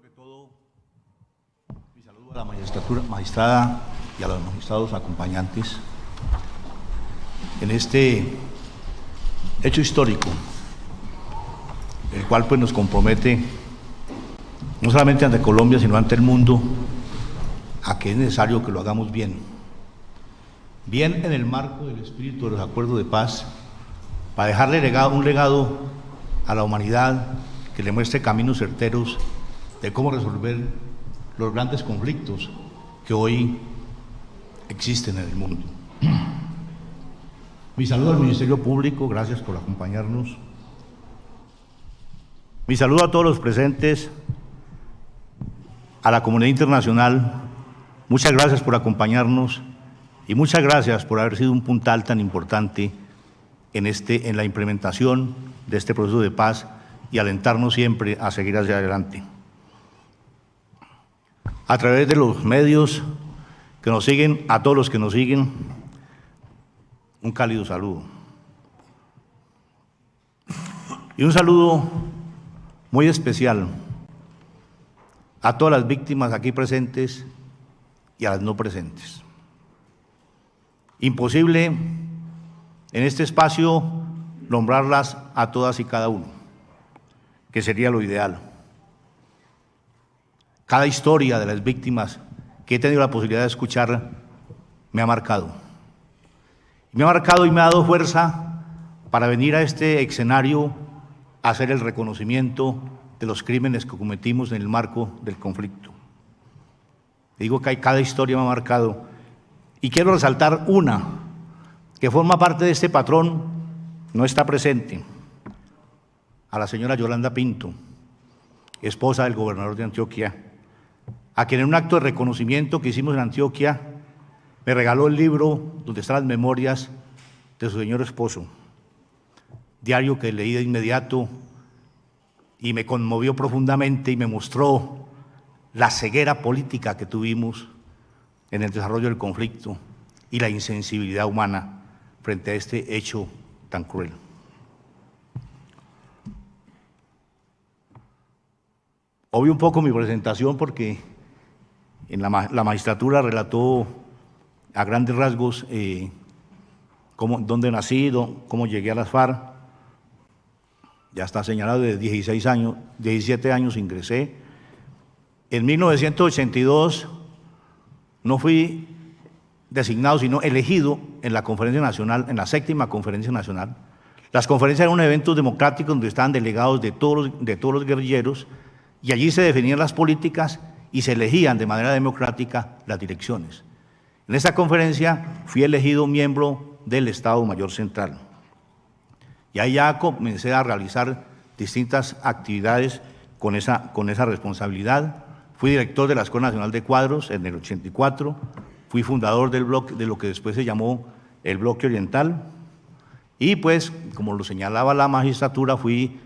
que todo, mi saludo a la magistrada y a los magistrados acompañantes en este hecho histórico, el cual pues nos compromete no solamente ante Colombia, sino ante el mundo, a que es necesario que lo hagamos bien en el marco del espíritu de los acuerdos de paz, para dejarle un legado a la humanidad que le muestre caminos certeros de cómo resolver los grandes conflictos que hoy existen en el mundo. Mi saludo al Ministerio Público, gracias por acompañarnos. Mi saludo a todos los presentes, a la comunidad internacional, muchas gracias por acompañarnos y muchas gracias por haber sido un puntal tan importante en la implementación de este proceso de paz y alentarnos siempre a seguir hacia adelante. A través de los medios que nos siguen, a todos los que nos siguen, un cálido saludo. Y un saludo muy especial a todas las víctimas aquí presentes y a las no presentes. Imposible en este espacio nombrarlas a todas y cada uno, que sería lo ideal. Cada historia de las víctimas que he tenido la posibilidad de escuchar me ha marcado. Me ha marcado y me ha dado fuerza para venir a este escenario a hacer el reconocimiento de los crímenes que cometimos en el marco del conflicto. Digo que cada historia me ha marcado y quiero resaltar una que forma parte de este patrón, no está presente, a la señora Yolanda Pinto, esposa del gobernador de Antioquia, a quien en un acto de reconocimiento que hicimos en Antioquia me regaló el libro donde están las memorias de su señor esposo, diario que leí de inmediato y me conmovió profundamente y me mostró la ceguera política que tuvimos en el desarrollo del conflicto y la insensibilidad humana frente a este hecho tan cruel. Obvio un poco mi presentación porque en la magistratura relató a grandes rasgos dónde nací, cómo llegué a las FARC. Ya está señalado, de 17 años ingresé. En 1982 no fui designado, sino elegido en la Conferencia Nacional, en la 7ª Conferencia Nacional. Las conferencias eran un evento democrático donde estaban delegados de todos los guerrilleros y allí se definían las políticas y se elegían de manera democrática las direcciones. En esa conferencia fui elegido miembro del Estado Mayor Central. Y ahí ya comencé a realizar distintas actividades con esa responsabilidad. Fui director de la Escuela Nacional de Cuadros en el 84, fui fundador del bloque, de lo que después se llamó el Bloque Oriental, y pues, como lo señalaba la magistratura, fui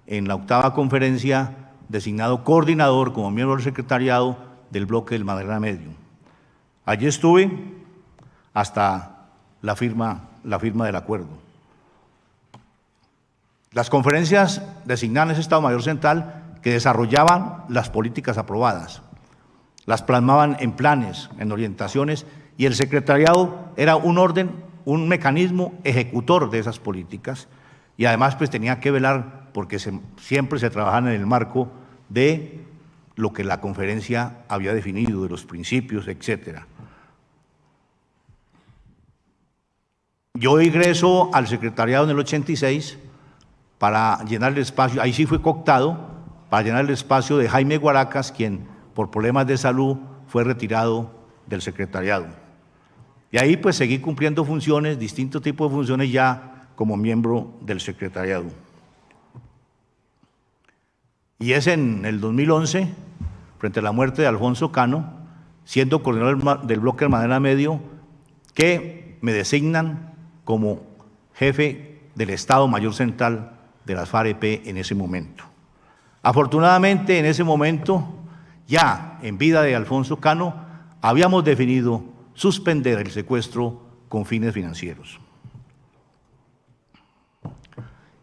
en la 8ª conferencia designado coordinador como miembro del secretariado del Bloque del Magdalena Medio. Allí estuve hasta la firma del acuerdo. Las conferencias designaban ese Estado Mayor Central que desarrollaban las políticas aprobadas, las plasmaban en planes, en orientaciones, y el secretariado era un mecanismo ejecutor de esas políticas, y además pues tenía que velar porque siempre se trabajaba en el marco de lo que la conferencia había definido, de los principios, etcétera. Yo ingreso al secretariado en el 86 para llenar el espacio, ahí sí fui cooptado, para llenar el espacio de Jaime Guaracas, quien por problemas de salud fue retirado del secretariado. Y ahí pues seguí cumpliendo funciones, distintos tipos de funciones ya como miembro del secretariado. Y es en el 2011, frente a la muerte de Alfonso Cano, siendo coordinador del Bloque del Magdalena Medio, que me designan como jefe del Estado Mayor Central de las FARC-EP en ese momento. Afortunadamente, en ese momento, ya en vida de Alfonso Cano, habíamos definido suspender el secuestro con fines financieros.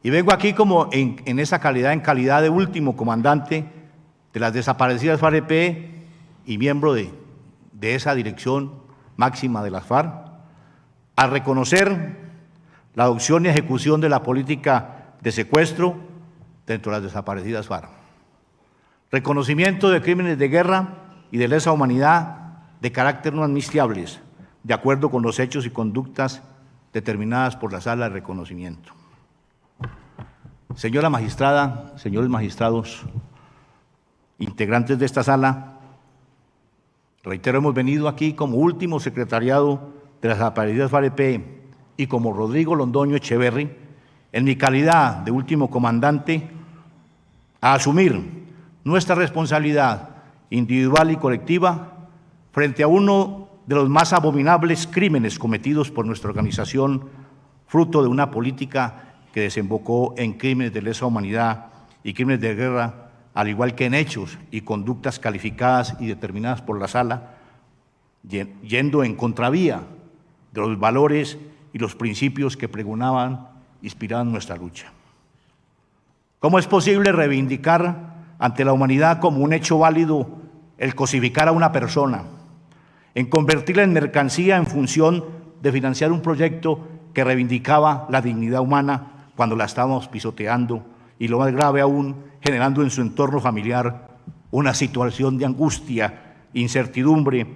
Y vengo aquí como en esa calidad, en calidad de último comandante de las desaparecidas FARC-EP y miembro de esa dirección máxima de las FARC, a reconocer la adopción y ejecución de la política de secuestro dentro de las desaparecidas FARC. Reconocimiento de crímenes de guerra y de lesa humanidad de carácter no amnistiables, de acuerdo con los hechos y conductas determinadas por la Sala de Reconocimiento. Señora magistrada, señores magistrados, integrantes de esta sala, reitero, hemos venido aquí como último secretariado de las desaparecidas FARC-EP y como Rodrigo Londoño Echeverri, en mi calidad de último comandante, a asumir nuestra responsabilidad individual y colectiva frente a uno de los más abominables crímenes cometidos por nuestra organización, fruto de una política que desembocó en crímenes de lesa humanidad y crímenes de guerra, al igual que en hechos y conductas calificadas y determinadas por la Sala, yendo en contravía de los valores y los principios que pregonaban, inspiraban nuestra lucha. ¿Cómo es posible reivindicar ante la humanidad como un hecho válido el cosificar a una persona, en convertirla en mercancía en función de financiar un proyecto que reivindicaba la dignidad humana cuando la estábamos pisoteando y, lo más grave aún, generando en su entorno familiar una situación de angustia, incertidumbre,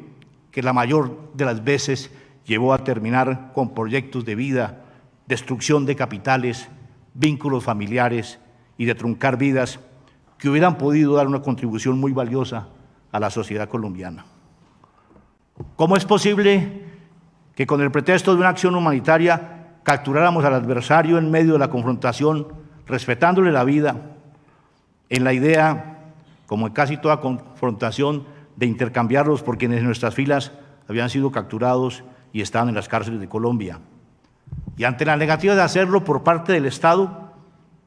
que la mayor de las veces llevó a terminar con proyectos de vida, destrucción de capitales, vínculos familiares y de truncar vidas que hubieran podido dar una contribución muy valiosa a la sociedad colombiana. ¿Cómo es posible que con el pretexto de una acción humanitaria capturáramos al adversario en medio de la confrontación, respetándole la vida, en la idea, como en casi toda confrontación, de intercambiarlos por quienes en nuestras filas habían sido capturados y estaban en las cárceles de Colombia? Y ante la negativa de hacerlo por parte del Estado,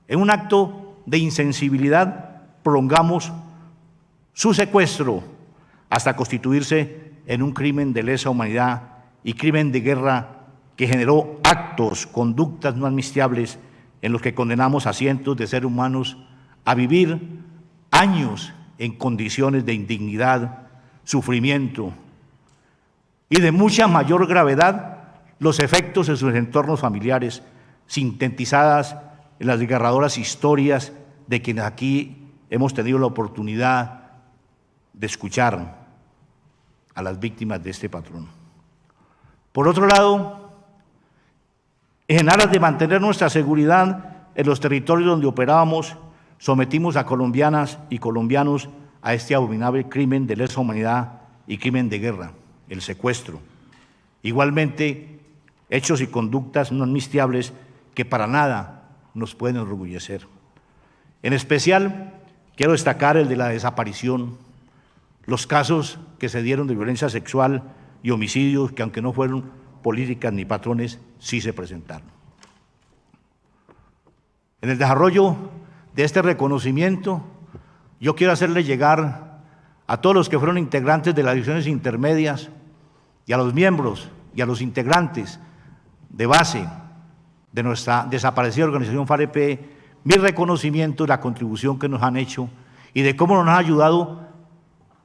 en un acto de insensibilidad, prolongamos su secuestro hasta constituirse en un crimen de lesa humanidad y crimen de guerra que generó actos, conductas no amnistiables en los que condenamos a cientos de seres humanos a vivir años en condiciones de indignidad, sufrimiento y de mucha mayor gravedad los efectos en sus entornos familiares, sintetizadas en las desgarradoras historias de quienes aquí hemos tenido la oportunidad de escuchar a las víctimas de este patrón. Por otro lado, en aras de mantener nuestra seguridad en los territorios donde operábamos, sometimos a colombianas y colombianos a este abominable crimen de lesa humanidad y crimen de guerra, el secuestro. Igualmente, hechos y conductas no amnistiables que para nada nos pueden enorgullecer. En especial, quiero destacar el de la desaparición, los casos que se dieron de violencia sexual y homicidios que, aunque no fueron políticas ni patrones, sí se presentaron. En el desarrollo de este reconocimiento, yo quiero hacerle llegar a todos los que fueron integrantes de las divisiones intermedias y a los miembros y a los integrantes de base de nuestra desaparecida organización FARC-EP mi reconocimiento de la contribución que nos han hecho y de cómo nos han ayudado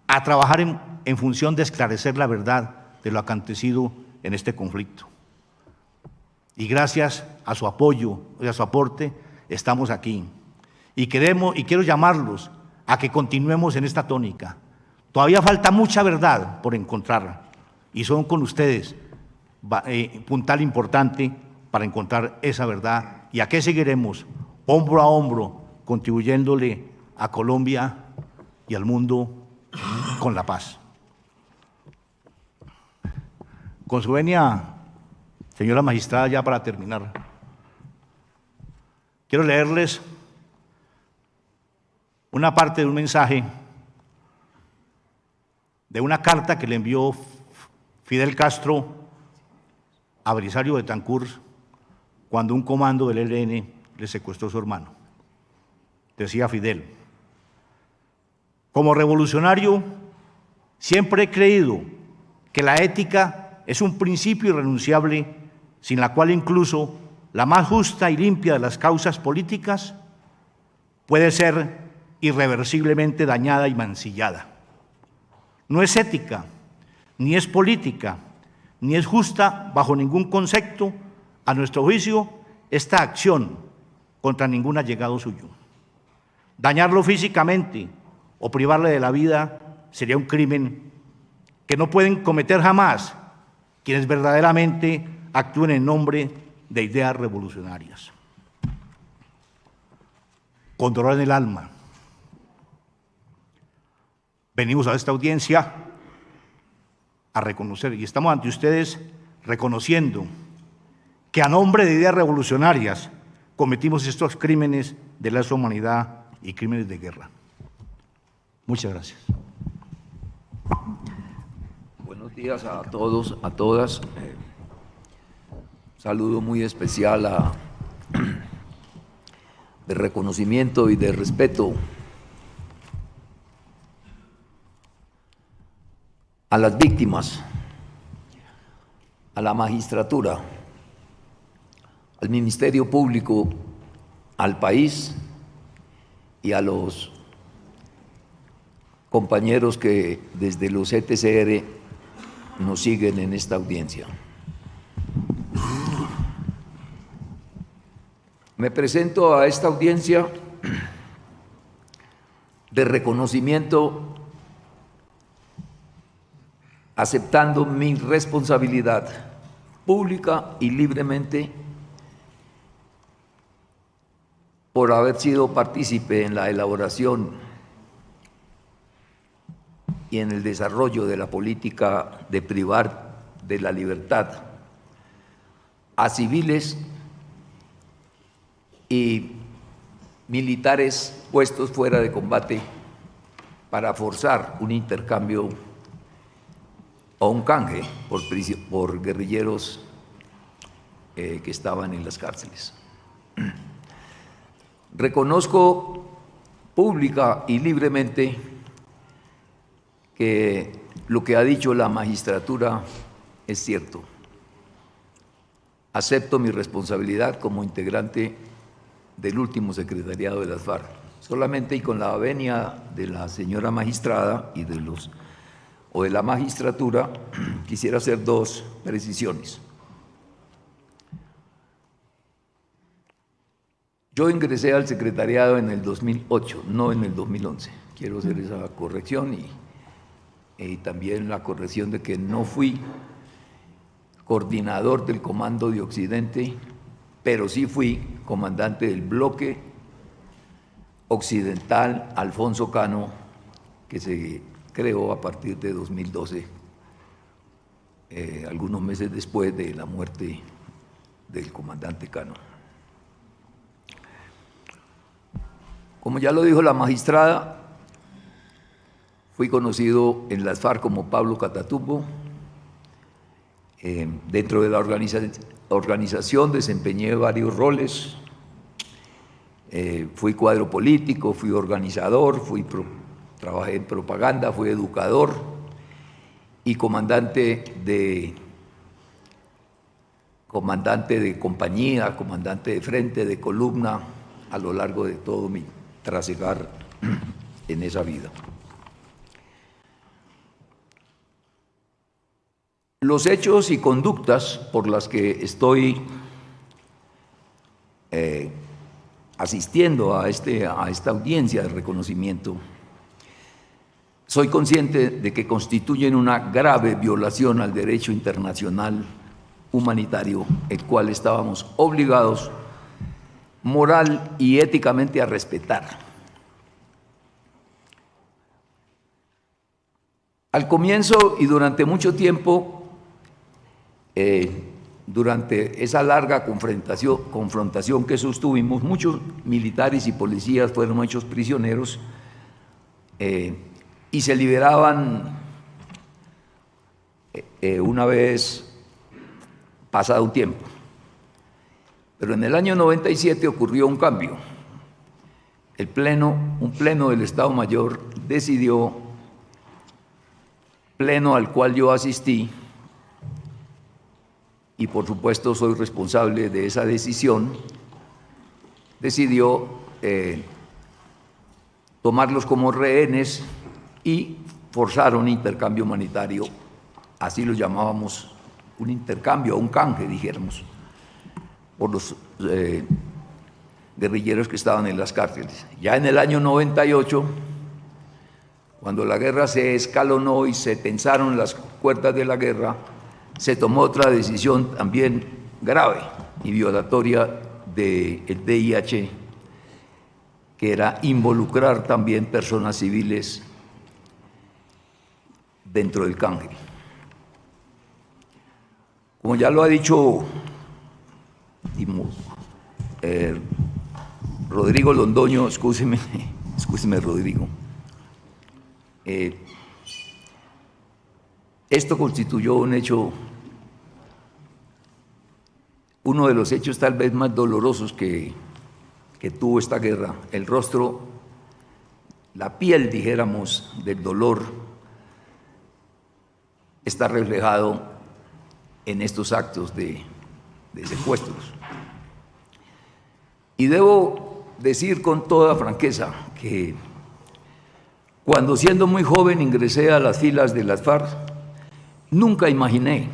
a trabajar en función de esclarecer la verdad de lo acontecido en este conflicto. Y gracias a su apoyo y a su aporte estamos aquí. Y quiero llamarlos a que continuemos en esta tónica. Todavía falta mucha verdad por encontrar y son con ustedes puntal importante para encontrar esa verdad. ¿Y a qué seguiremos? Hombro a hombro, contribuyéndole a Colombia y al mundo con la paz. Con su venia, señora magistrada, ya para terminar, quiero leerles una parte de un mensaje de una carta que le envió Fidel Castro a Belisario Betancur cuando un comando del ELN le secuestró a su hermano. Decía Fidel: como revolucionario, siempre he creído que la ética es un principio irrenunciable sin la cual incluso la más justa y limpia de las causas políticas puede ser irreversiblemente dañada y mancillada. No es ética, ni es política, ni es justa bajo ningún concepto, a nuestro juicio, esta acción contra ningún allegado suyo. Dañarlo físicamente o privarle de la vida sería un crimen que no pueden cometer jamás quienes verdaderamente actúen en nombre de ideas revolucionarias. Con dolor en el alma, venimos a esta audiencia a reconocer, y estamos ante ustedes reconociendo que a nombre de ideas revolucionarias cometimos estos crímenes de lesa humanidad y crímenes de guerra. Muchas gracias. Buenos días a todos, a todas. Saludo muy especial de reconocimiento y de respeto a las víctimas, a la magistratura, al Ministerio Público, al país y a los compañeros que desde los ETCR nos siguen en esta audiencia. Me presento a esta audiencia de reconocimiento, aceptando mi responsabilidad pública y libremente por haber sido partícipe en la elaboración y en el desarrollo de la política de privar de la libertad a civiles y militares puestos fuera de combate para forzar un intercambio o un canje por guerrilleros que estaban en las cárceles. Reconozco pública y libremente que lo que ha dicho la magistratura es cierto. Acepto mi responsabilidad como integrante del último secretariado de las FARC. Solamente y con la venia de la señora magistrada y de la magistratura, quisiera hacer dos precisiones. Yo ingresé al secretariado en el 2008, no en el 2011. Quiero hacer esa corrección y también la corrección de que no fui coordinador del Comando de Occidente, pero sí fui comandante del bloque occidental Alfonso Cano, que se creó a partir de 2012, algunos meses después de la muerte del comandante Cano. Como ya lo dijo la magistrada, fui conocido en las FARC como Pablo Catatumbo. Dentro de la organización desempeñé varios roles. Fui cuadro político, fui organizador, trabajé en propaganda, fui educador y comandante de compañía, comandante de frente, de columna, a lo largo de todo mi trasegar en esa vida. Los hechos y conductas por las que estoy asistiendo a esta audiencia de reconocimiento, soy consciente de que constituyen una grave violación al derecho internacional humanitario, el cual estábamos obligados moral y éticamente a respetar. Al comienzo y durante mucho tiempo, durante esa larga confrontación que sostuvimos, muchos militares y policías fueron hechos prisioneros y se liberaban una vez pasado un tiempo. Pero en el año 97 ocurrió un cambio. Un pleno del Estado Mayor decidió, pleno al cual yo asistí, y por supuesto soy responsable de esa decisión, decidió tomarlos como rehenes y forzar un intercambio humanitario, así lo llamábamos, un intercambio, un canje, dijéramos, por los guerrilleros que estaban en las cárceles. Ya en el año 98, cuando la guerra se escalonó y se tensaron las cuerdas de la guerra, se tomó otra decisión también grave y violatoria del DIH, que era involucrar también personas civiles dentro del canje. Como ya lo ha dicho Rodrigo Londoño, escúcheme Rodrigo, esto constituyó un hecho, uno de los hechos tal vez más dolorosos que tuvo esta guerra. El rostro, la piel, dijéramos, del dolor está reflejado en estos actos de secuestros. Y debo decir con toda franqueza que cuando siendo muy joven ingresé a las filas de las FARC, nunca imaginé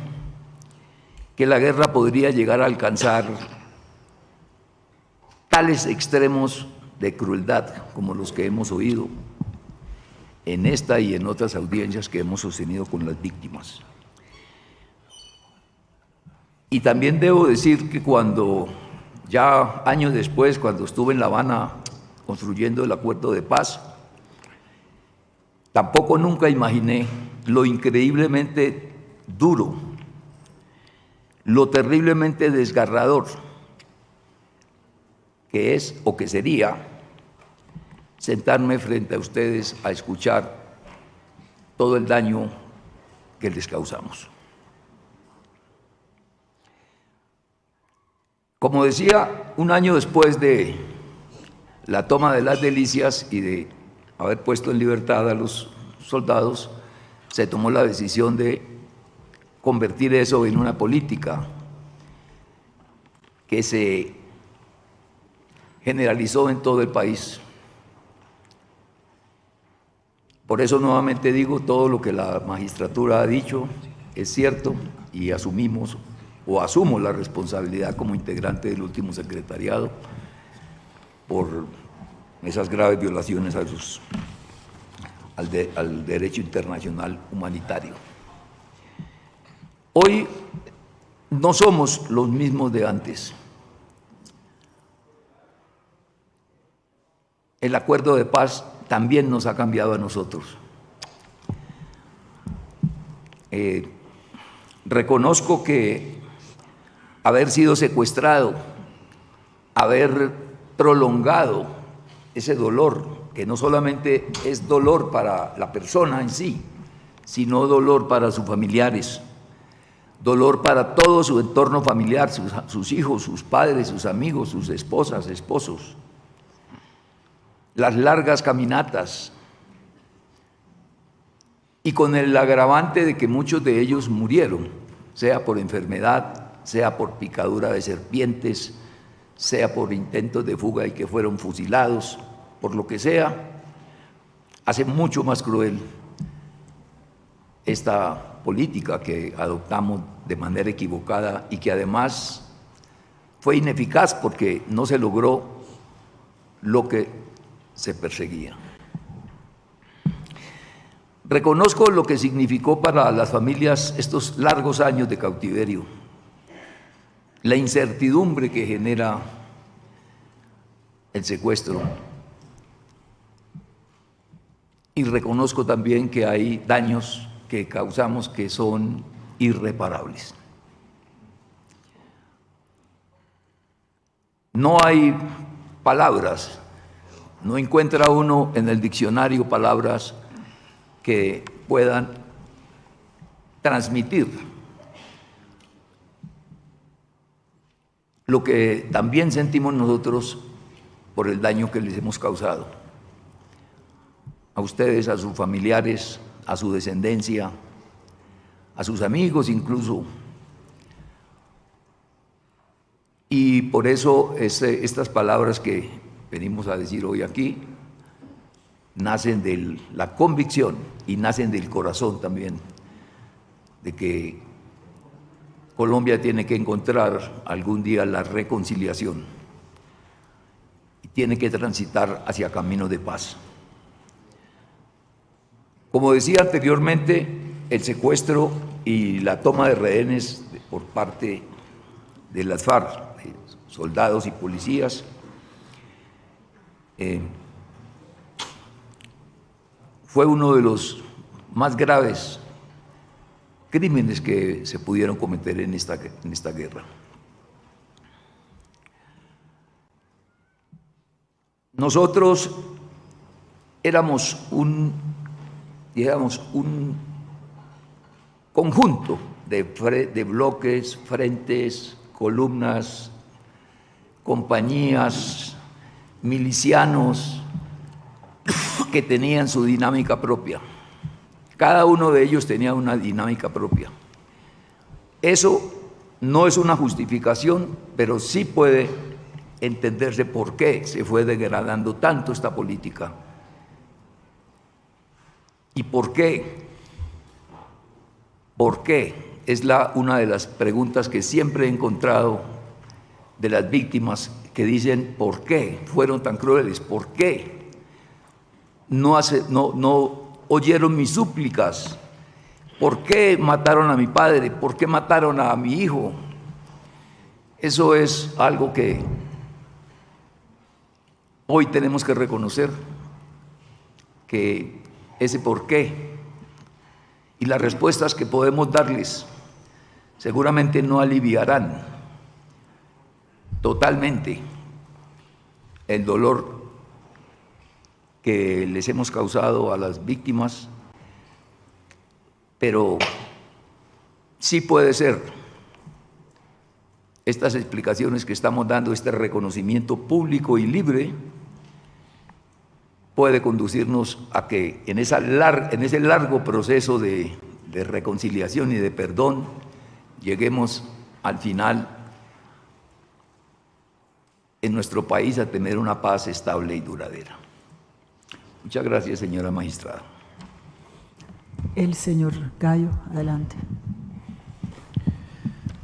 que la guerra podría llegar a alcanzar tales extremos de crueldad como los que hemos oído en esta y en otras audiencias que hemos sostenido con las víctimas. Y también debo decir que cuando, ya años después, cuando estuve en La Habana construyendo el acuerdo de paz, tampoco nunca imaginé lo increíblemente duro, lo terriblemente desgarrador que es o que sería sentarme frente a ustedes a escuchar todo el daño que les causamos. Como decía, un año después de la toma de Las Delicias y de haber puesto en libertad a los soldados, se tomó la decisión de convertir eso en una política que se generalizó en todo el país. Por eso nuevamente digo, todo lo que la magistratura ha dicho es cierto y asumimos o asumo la responsabilidad como integrante del último secretariado por esas graves violaciones al derecho internacional humanitario. Hoy no somos los mismos de antes. El acuerdo de paz también nos ha cambiado a nosotros. Reconozco que haber sido secuestrado, haber prolongado ese dolor, que no solamente es dolor para la persona en sí, sino dolor para sus familiares, dolor para todo su entorno familiar, sus hijos, sus padres, sus amigos, sus esposas, esposos, las largas caminatas, y con el agravante de que muchos de ellos murieron, sea por enfermedad, sea por picadura de serpientes, sea por intentos de fuga y que fueron fusilados, por lo que sea, hace mucho más cruel esta política que adoptamos de manera equivocada y que además fue ineficaz porque no se logró lo que se perseguía. Reconozco lo que significó para las familias estos largos años de cautiverio, la incertidumbre que genera el secuestro. Y reconozco también que hay daños que causamos que son irreparables. No hay palabras, no encuentra uno en el diccionario palabras que puedan transmitir lo que también sentimos nosotros por el daño que les hemos causado a ustedes, a sus familiares, a su descendencia, a sus amigos incluso. Y por eso estas palabras que venimos a decir hoy aquí nacen de la convicción y nacen del corazón también, de que Colombia tiene que encontrar algún día la reconciliación y tiene que transitar hacia caminos de paz. Como decía anteriormente, el secuestro y la toma de rehenes por parte de las FARC, de soldados y policías, fue uno de los más graves crímenes que se pudieron cometer en esta guerra. Nosotros éramos un conjunto de bloques, frentes, columnas, compañías, milicianos que tenían su dinámica propia. Cada uno de ellos tenía una dinámica propia. Eso no es una justificación, pero sí puede entenderse por qué se fue degradando tanto esta política. ¿Y por qué? ¿Por qué? Es una de las preguntas que siempre he encontrado de las víctimas que dicen, ¿por qué fueron tan crueles? ¿Por qué no oyeron mis súplicas? ¿Por qué mataron a mi padre? ¿Por qué mataron a mi hijo? Eso es algo que hoy tenemos que reconocer, que ese por qué y las respuestas que podemos darles seguramente no aliviarán totalmente el dolor que les hemos causado a las víctimas, pero sí puede ser estas explicaciones que estamos dando, este reconocimiento público y libre, puede conducirnos a que en ese largo proceso de reconciliación y de perdón lleguemos al final en nuestro país a tener una paz estable y duradera. Muchas gracias, señora magistrada. El señor Gallo, adelante.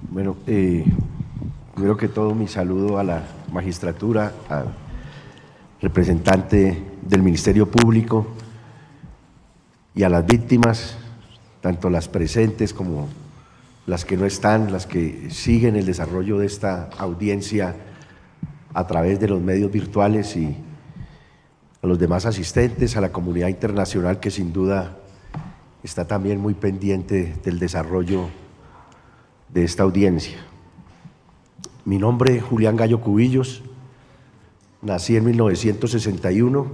Bueno, primero que todo mi saludo a la magistratura, al representante del Ministerio Público y a las víctimas, tanto las presentes como las que no están, las que siguen el desarrollo de esta audiencia a través de los medios virtuales, y a los demás asistentes, a la comunidad internacional que sin duda está también muy pendiente del desarrollo de esta audiencia. Mi nombre es Julián Gallo Cubillos, nací en 1961,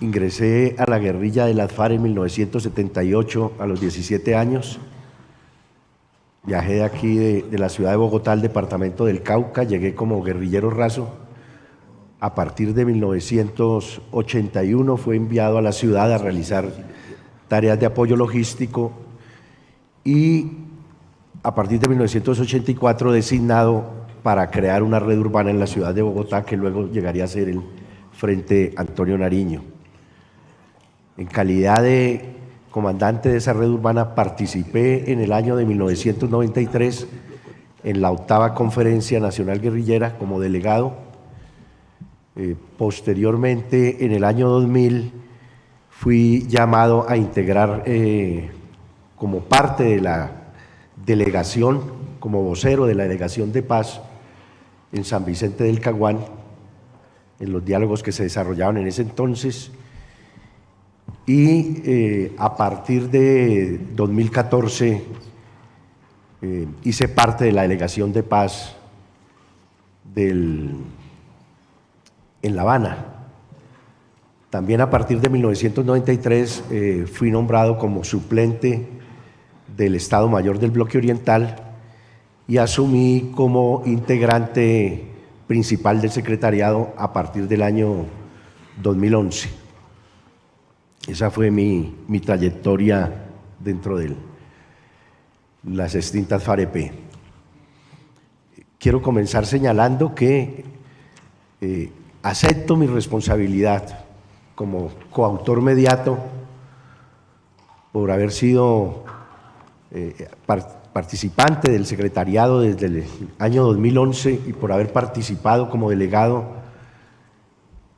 ingresé a la guerrilla de las FARC en 1978 a los 17 años, viajé de aquí de la ciudad de Bogotá al departamento del Cauca, llegué como guerrillero raso. A partir de 1981 fue enviado a la ciudad a realizar tareas de apoyo logístico y a partir de 1984 designado para crear una red urbana en la ciudad de Bogotá que luego llegaría a ser el Frente Antonio Nariño. En calidad de comandante de esa red urbana participé en el año de 1993 en la 8ª Conferencia Nacional Guerrillera como delegado. Posteriormente, en el año 2000, fui llamado a integrar como parte de la delegación, como vocero de la Delegación de Paz en San Vicente del Caguán, en los diálogos que se desarrollaban en ese entonces, y a partir de 2014 hice parte de la Delegación de Paz en La Habana. También a partir de 1993 fui nombrado como suplente del Estado Mayor del Bloque Oriental y asumí como integrante principal del secretariado a partir del año 2011. Esa fue mi trayectoria dentro de las extintas FAREP. Quiero comenzar señalando que acepto mi responsabilidad como coautor mediato por haber sido participante del secretariado desde el año 2011 y por haber participado como delegado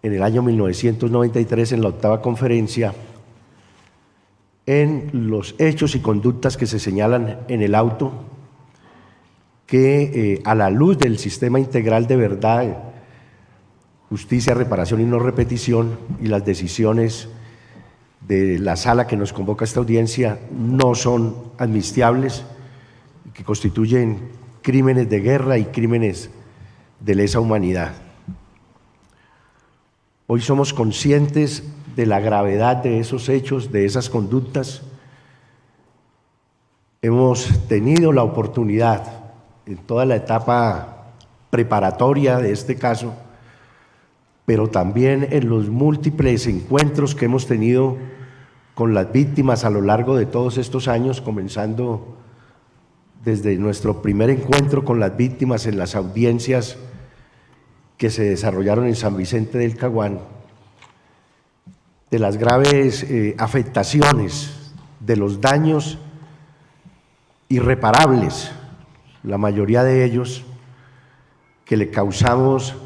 en el año 1993 en la 8ª conferencia en los hechos y conductas que se señalan en el auto, que a la luz del sistema integral de verdad, justicia, reparación y no repetición y las decisiones de la sala que nos convoca a esta audiencia no son amnistiables, que constituyen crímenes de guerra y crímenes de lesa humanidad. Hoy somos conscientes de la gravedad de esos hechos, de esas conductas. Hemos tenido la oportunidad en toda la etapa preparatoria de este caso, pero también en los múltiples encuentros que hemos tenido con las víctimas a lo largo de todos estos años, comenzando desde nuestro primer encuentro con las víctimas en las audiencias que se desarrollaron en San Vicente del Caguán, de las graves afectaciones, de los daños irreparables, la mayoría de ellos, que le causamos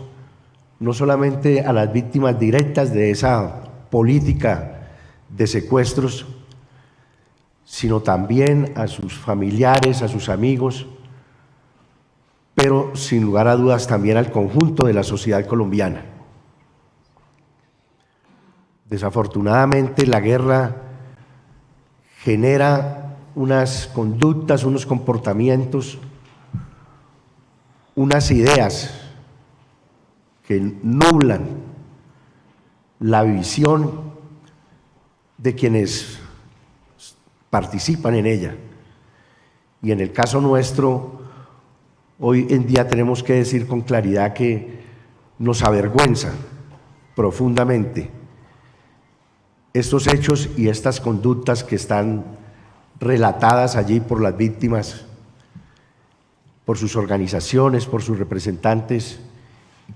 no solamente a las víctimas directas de esa política de secuestros, sino también a sus familiares, a sus amigos, pero sin lugar a dudas también al conjunto de la sociedad colombiana. Desafortunadamente, la guerra genera unas conductas, unos comportamientos, unas ideas que nublan la visión de quienes participan en ella. Y en el caso nuestro, hoy en día tenemos que decir con claridad que nos avergüenza profundamente estos hechos y estas conductas que están relatadas allí por las víctimas, por sus organizaciones, por sus representantes,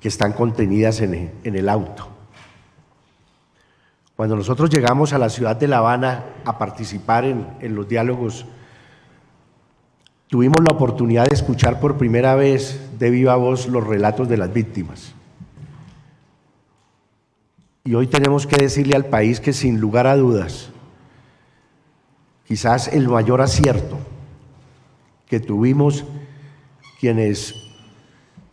que están contenidas en el auto. Cuando nosotros llegamos a la ciudad de La Habana a participar en los diálogos, tuvimos la oportunidad de escuchar por primera vez de viva voz los relatos de las víctimas. Y hoy tenemos que decirle al país que sin lugar a dudas, quizás el mayor acierto que tuvimos quienes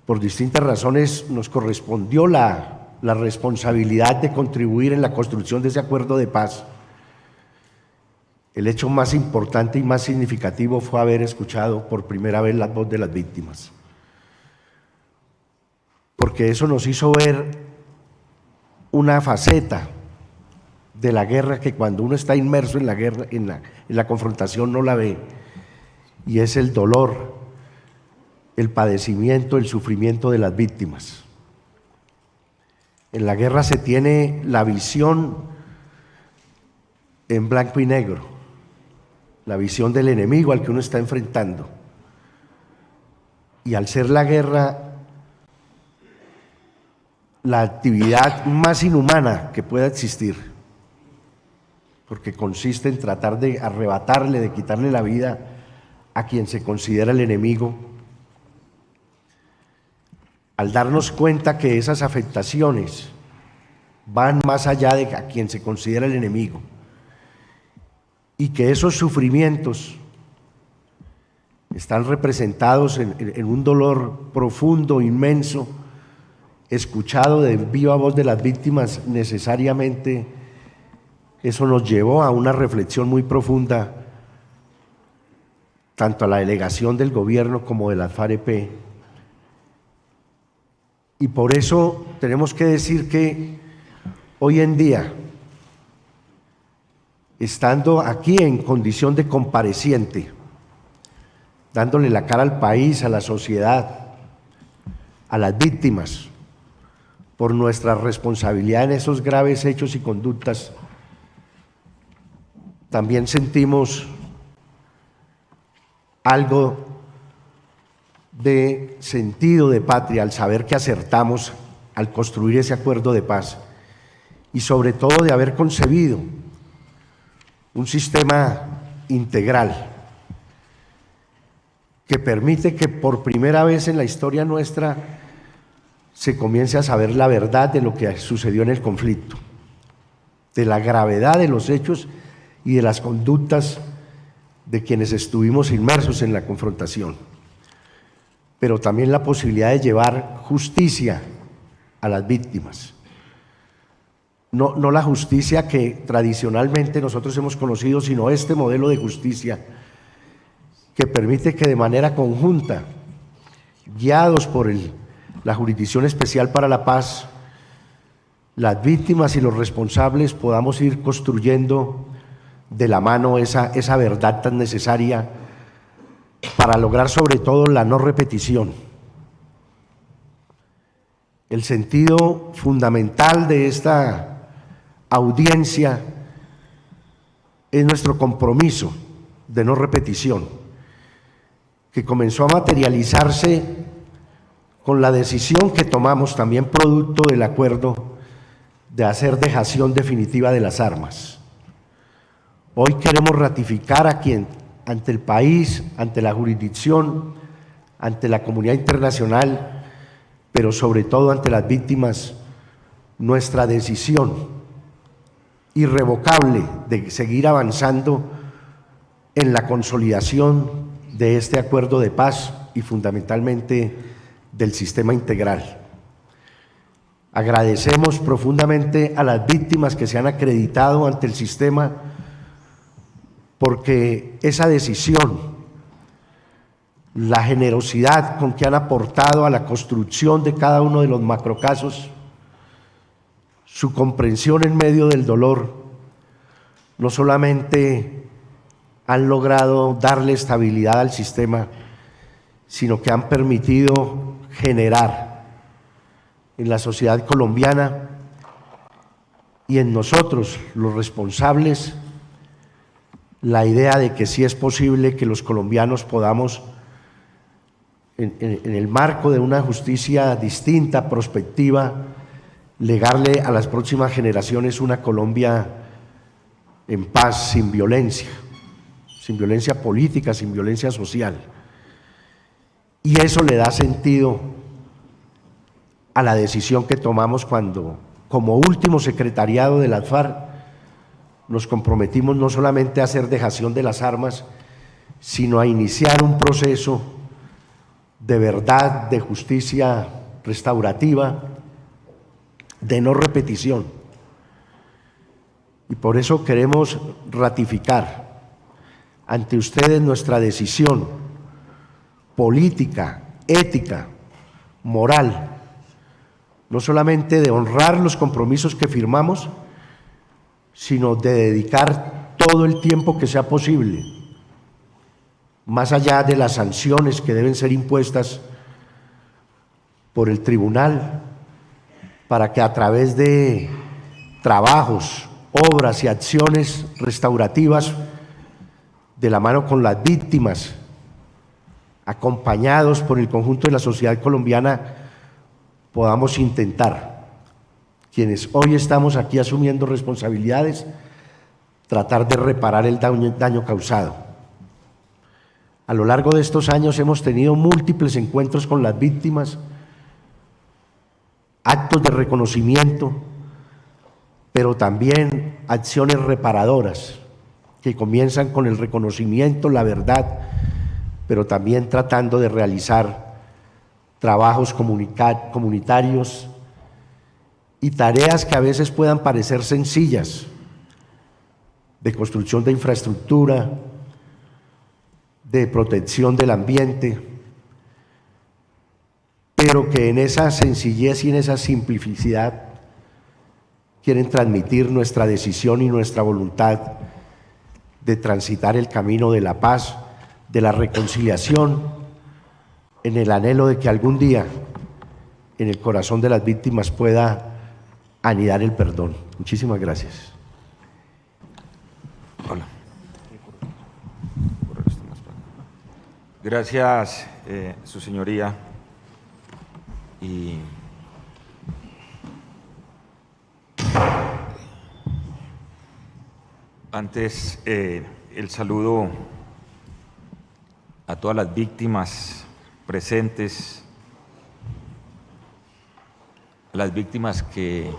por distintas razones nos correspondió la responsabilidad de contribuir en la construcción de ese acuerdo de paz. El hecho más importante y más significativo fue haber escuchado por primera vez la voz de las víctimas, porque eso nos hizo ver una faceta de la guerra que cuando uno está inmerso en la guerra, en la confrontación, no la ve, y es el dolor, el padecimiento, el sufrimiento de las víctimas. En la guerra se tiene la visión en blanco y negro, la visión del enemigo al que uno está enfrentando. Y al ser la guerra la actividad más inhumana que pueda existir, porque consiste en tratar de arrebatarle, de quitarle la vida a quien se considera el enemigo, al darnos cuenta que esas afectaciones van más allá de a quien se considera el enemigo y que esos sufrimientos están representados en un dolor profundo, inmenso, escuchado de viva voz de las víctimas, necesariamente eso nos llevó a una reflexión muy profunda, tanto a la delegación del gobierno como de la FAREP. Y por eso tenemos que decir que hoy en día, estando aquí en condición de compareciente, dándole la cara al país, a la sociedad, a las víctimas, por nuestra responsabilidad en esos graves hechos y conductas, también sentimos algo de sentido de patria al saber que acertamos al construir ese acuerdo de paz y sobre todo de haber concebido un sistema integral que permite que por primera vez en la historia nuestra se comience a saber la verdad de lo que sucedió en el conflicto, de la gravedad de los hechos y de las conductas de quienes estuvimos inmersos en la confrontación, pero también la posibilidad de llevar justicia a las víctimas. No la justicia que tradicionalmente nosotros hemos conocido, sino este modelo de justicia que permite que de manera conjunta, guiados por la Jurisdicción Especial para la Paz, las víctimas y los responsables podamos ir construyendo de la mano esa verdad tan necesaria para lograr sobre todo la no repetición. El sentido fundamental de esta audiencia es nuestro compromiso de no repetición, que comenzó a materializarse con la decisión que tomamos, también producto del acuerdo de hacer dejación definitiva de las armas. Hoy queremos ratificar ante el país, ante la jurisdicción, ante la comunidad internacional, pero sobre todo ante las víctimas, nuestra decisión irrevocable de seguir avanzando en la consolidación de este acuerdo de paz y fundamentalmente del sistema integral. Agradecemos profundamente a las víctimas que se han acreditado ante el sistema, porque esa decisión, la generosidad con que han aportado a la construcción de cada uno de los macrocasos, su comprensión en medio del dolor, no solamente han logrado darle estabilidad al sistema, sino que han permitido generar en la sociedad colombiana y en nosotros, los responsables, la idea de que sí es posible que los colombianos podamos, en el marco de una justicia distinta, prospectiva, legarle a las próximas generaciones una Colombia en paz, sin violencia política, sin violencia social. Y eso le da sentido a la decisión que tomamos cuando, como último secretariado de las FARC, nos comprometimos no solamente a hacer dejación de las armas, sino a iniciar un proceso de verdad, de justicia restaurativa, de no repetición. Y por eso queremos ratificar ante ustedes nuestra decisión política, ética, moral, no solamente de honrar los compromisos que firmamos, sino de dedicar todo el tiempo que sea posible, más allá de las sanciones que deben ser impuestas por el tribunal, para que a través de trabajos, obras y acciones restaurativas, de la mano con las víctimas, acompañados por el conjunto de la sociedad colombiana, podamos intentar, quienes hoy estamos aquí asumiendo responsabilidades, tratar de reparar el daño causado. A lo largo de estos años hemos tenido múltiples encuentros con las víctimas, actos de reconocimiento, pero también acciones reparadoras que comienzan con el reconocimiento, la verdad, pero también tratando de realizar trabajos comunitarios y tareas que a veces puedan parecer sencillas, de construcción de infraestructura, de protección del ambiente, pero que en esa sencillez y en esa simplicidad quieren transmitir nuestra decisión y nuestra voluntad de transitar el camino de la paz, de la reconciliación, en el anhelo de que algún día en el corazón de las víctimas pueda anidar el perdón. Muchísimas gracias. Hola. Gracias, su señoría. Y Antes, el saludo a todas las víctimas presentes, a las víctimas que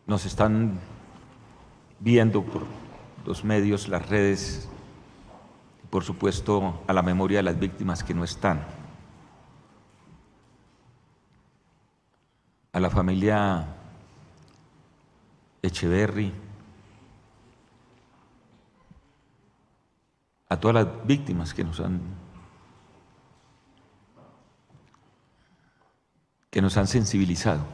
nos están viendo por los medios, las redes, y por supuesto a la memoria de las víctimas que no están. A la familia Echeverry, a todas las víctimas que nos han sensibilizado.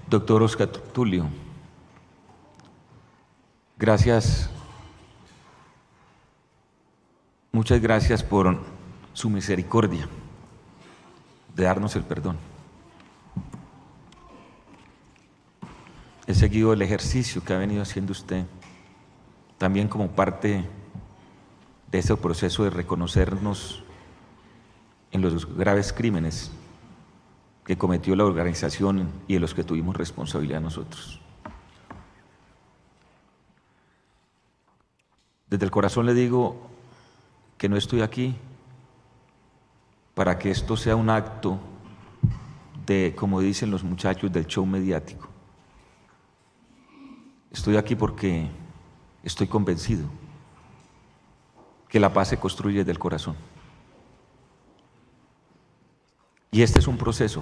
Doctor Oscar Tulio, gracias, muchas gracias por su misericordia de darnos el perdón. He seguido el ejercicio que ha venido haciendo usted, también como parte de ese proceso de reconocernos en los graves crímenes que cometió la organización y de los que tuvimos responsabilidad nosotros. Desde el corazón le digo que no estoy aquí para que esto sea un acto de, como dicen los muchachos, del show mediático. Estoy aquí porque estoy convencido que la paz se construye desde el corazón. Y este es un proceso,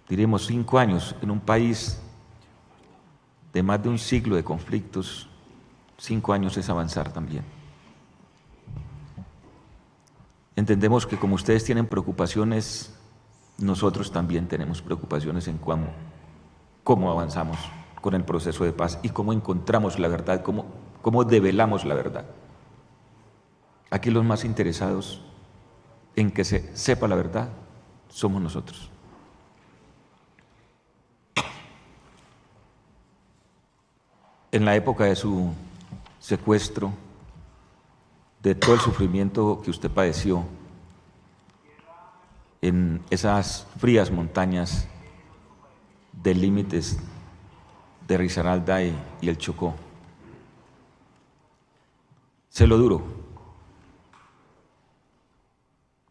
diremos 5 años en un país de más de un siglo de conflictos. 5 años es avanzar también. Entendemos que como ustedes tienen preocupaciones, nosotros también tenemos preocupaciones en cómo avanzamos con el proceso de paz y cómo encontramos la verdad, cómo develamos la verdad. Aquí los más interesados en que se sepa la verdad somos nosotros. En la época de su secuestro, de todo el sufrimiento que usted padeció en esas frías montañas de límites de Risaralda y el Chocó, sé lo duro,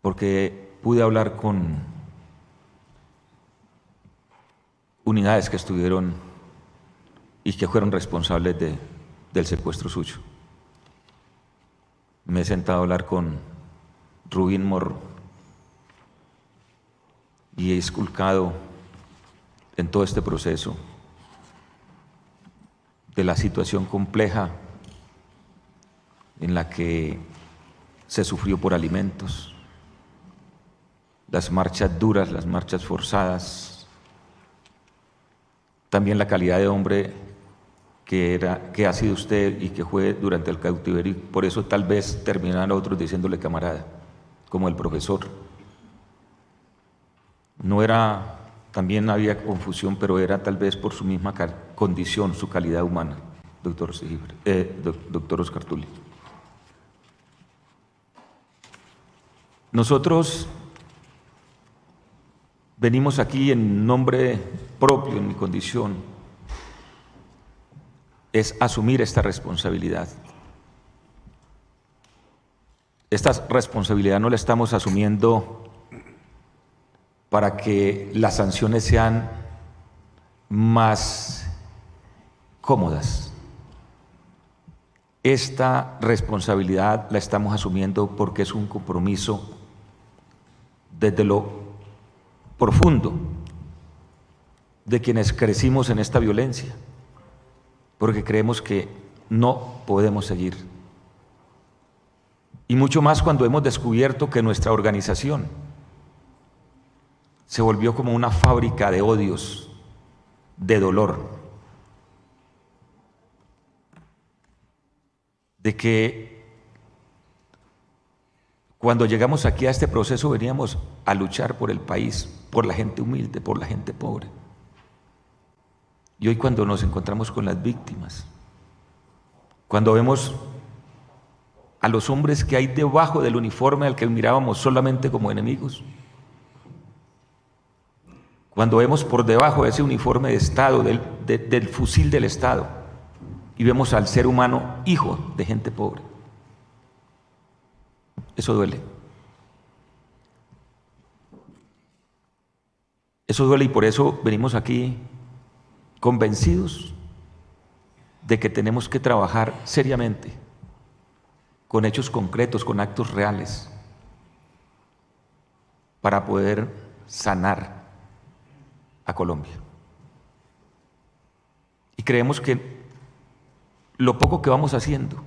porque pude hablar con unidades que estuvieron y que fueron responsables del secuestro suyo. Me he sentado a hablar con Rubín Morro y he esculcado en todo este proceso de la situación compleja en la que se sufrió por alimentos, las marchas duras, las marchas forzadas, también la calidad de hombre que ha sido usted y que fue durante el cautiverio, y por eso tal vez terminaron otros diciéndole camarada, como el profesor. No era, también había confusión, pero era tal vez por su misma condición, su calidad humana, doctor Oscar Tulio. Nosotros venimos aquí en nombre propio, en mi condición, es asumir esta responsabilidad. Esta responsabilidad no la estamos asumiendo para que las sanciones sean más cómodas. Esta responsabilidad la estamos asumiendo porque es un compromiso desde lo profundo de quienes crecimos en esta violencia, porque creemos que no podemos seguir. Y mucho más cuando hemos descubierto que nuestra organización se volvió como una fábrica de odios, de dolor, de que cuando llegamos aquí a este proceso veníamos a luchar por el país, por la gente humilde, por la gente pobre. Y hoy cuando nos encontramos con las víctimas, cuando vemos a los hombres que hay debajo del uniforme al que mirábamos solamente como enemigos, Cuando vemos por debajo de ese uniforme de Estado, del fusil del Estado, y vemos al ser humano hijo de gente pobre. Eso duele. Eso duele, y por eso venimos aquí convencidos de que tenemos que trabajar seriamente, con hechos concretos, con actos reales, para poder sanar a Colombia. Y creemos que lo poco que vamos haciendo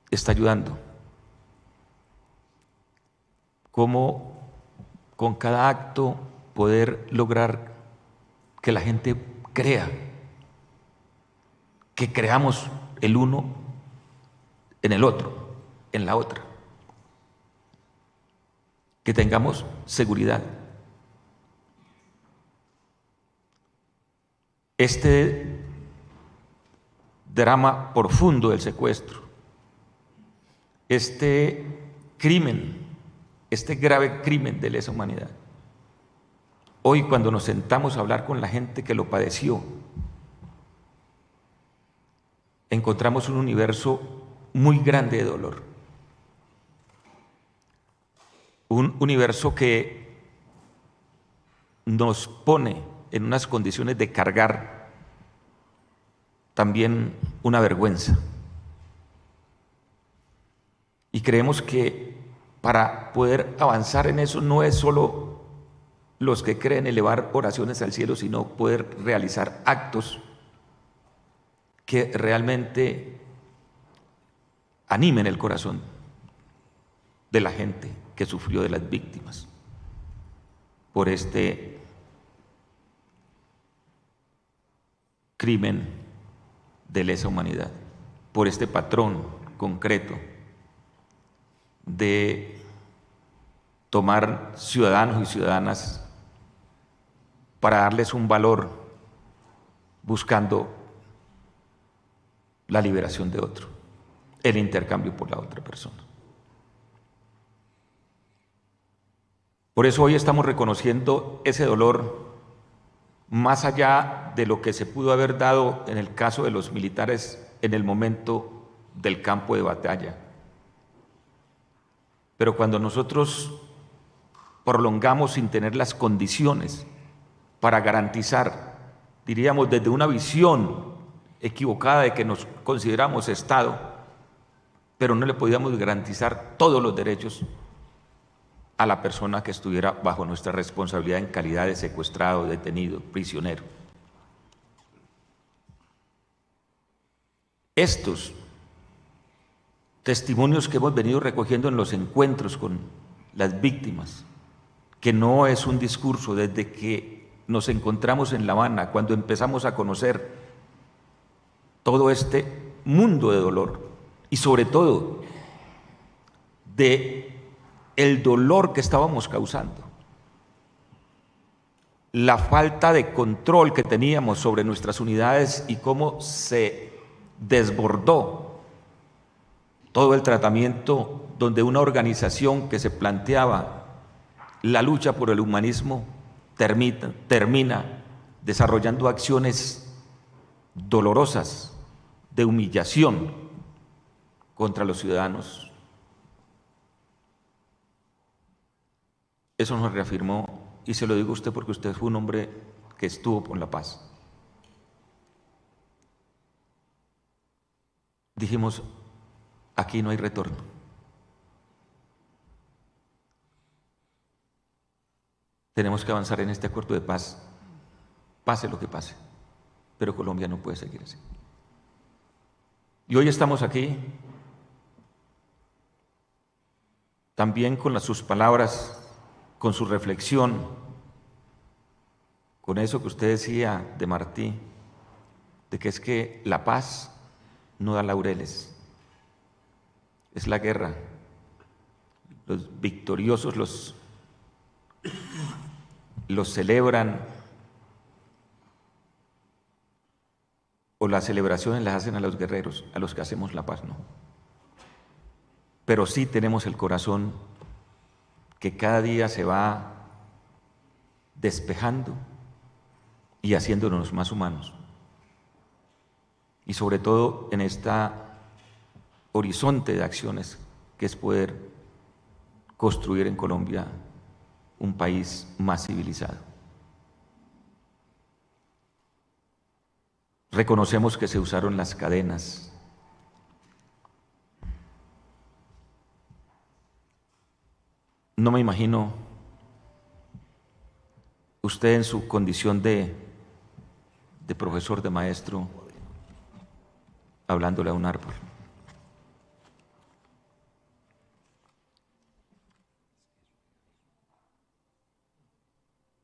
está ayudando. Cómo con cada acto poder lograr que la gente crea, que creamos el uno en el otro, en la otra, que tengamos seguridad. Este drama profundo del secuestro, este crimen, este grave crimen de lesa humanidad, hoy cuando nos sentamos a hablar con la gente que lo padeció, encontramos un universo muy grande de dolor. Un universo que nos pone en unas condiciones de cargar también una vergüenza. Y creemos que para poder avanzar en eso no es solo los que creen elevar oraciones al cielo, sino poder realizar actos que realmente animen el corazón de la gente que sufrió, de las víctimas, por este crimen de lesa humanidad, por este patrón concreto de tomar ciudadanos y ciudadanas para darles un valor buscando la liberación de otro, el intercambio por la otra persona. Por eso hoy estamos reconociendo ese dolor, más allá de lo que se pudo haber dado en el caso de los militares en el momento del campo de batalla. Pero cuando nosotros prolongamos sin tener las condiciones para garantizar, diríamos desde una visión equivocada de que nos consideramos Estado, pero no le podíamos garantizar todos los derechos a la persona que estuviera bajo nuestra responsabilidad en calidad de secuestrado, detenido, prisionero. Estos testimonios que hemos venido recogiendo en los encuentros con las víctimas, que no es un discurso, desde que nos encontramos en La Habana, cuando empezamos a conocer todo este mundo de dolor y sobre todo de el dolor que estábamos causando, la falta de control que teníamos sobre nuestras unidades y cómo se desbordó todo el tratamiento, donde una organización que se planteaba la lucha por el humanismo termina desarrollando acciones dolorosas de humillación contra los ciudadanos. Eso nos reafirmó, y se lo digo a usted porque usted fue un hombre que estuvo por la paz. Dijimos, aquí no hay retorno. Tenemos que avanzar en este acuerdo de paz, pase lo que pase, pero Colombia no puede seguir así. Y hoy estamos aquí también con sus palabras, con su reflexión, con eso que usted decía de Martí, de que es que la paz no da laureles, es la guerra. Los victoriosos los celebran, o las celebraciones las hacen a los guerreros, a los que hacemos la paz no. Pero sí tenemos el corazón que cada día se va despejando y haciéndonos más humanos. Y sobre todo en esta horizonte de acciones que es poder construir en Colombia un país más civilizado. Reconocemos que se usaron las cadenas. No me imagino usted en su condición de profesor, de maestro, hablándole a un árbol.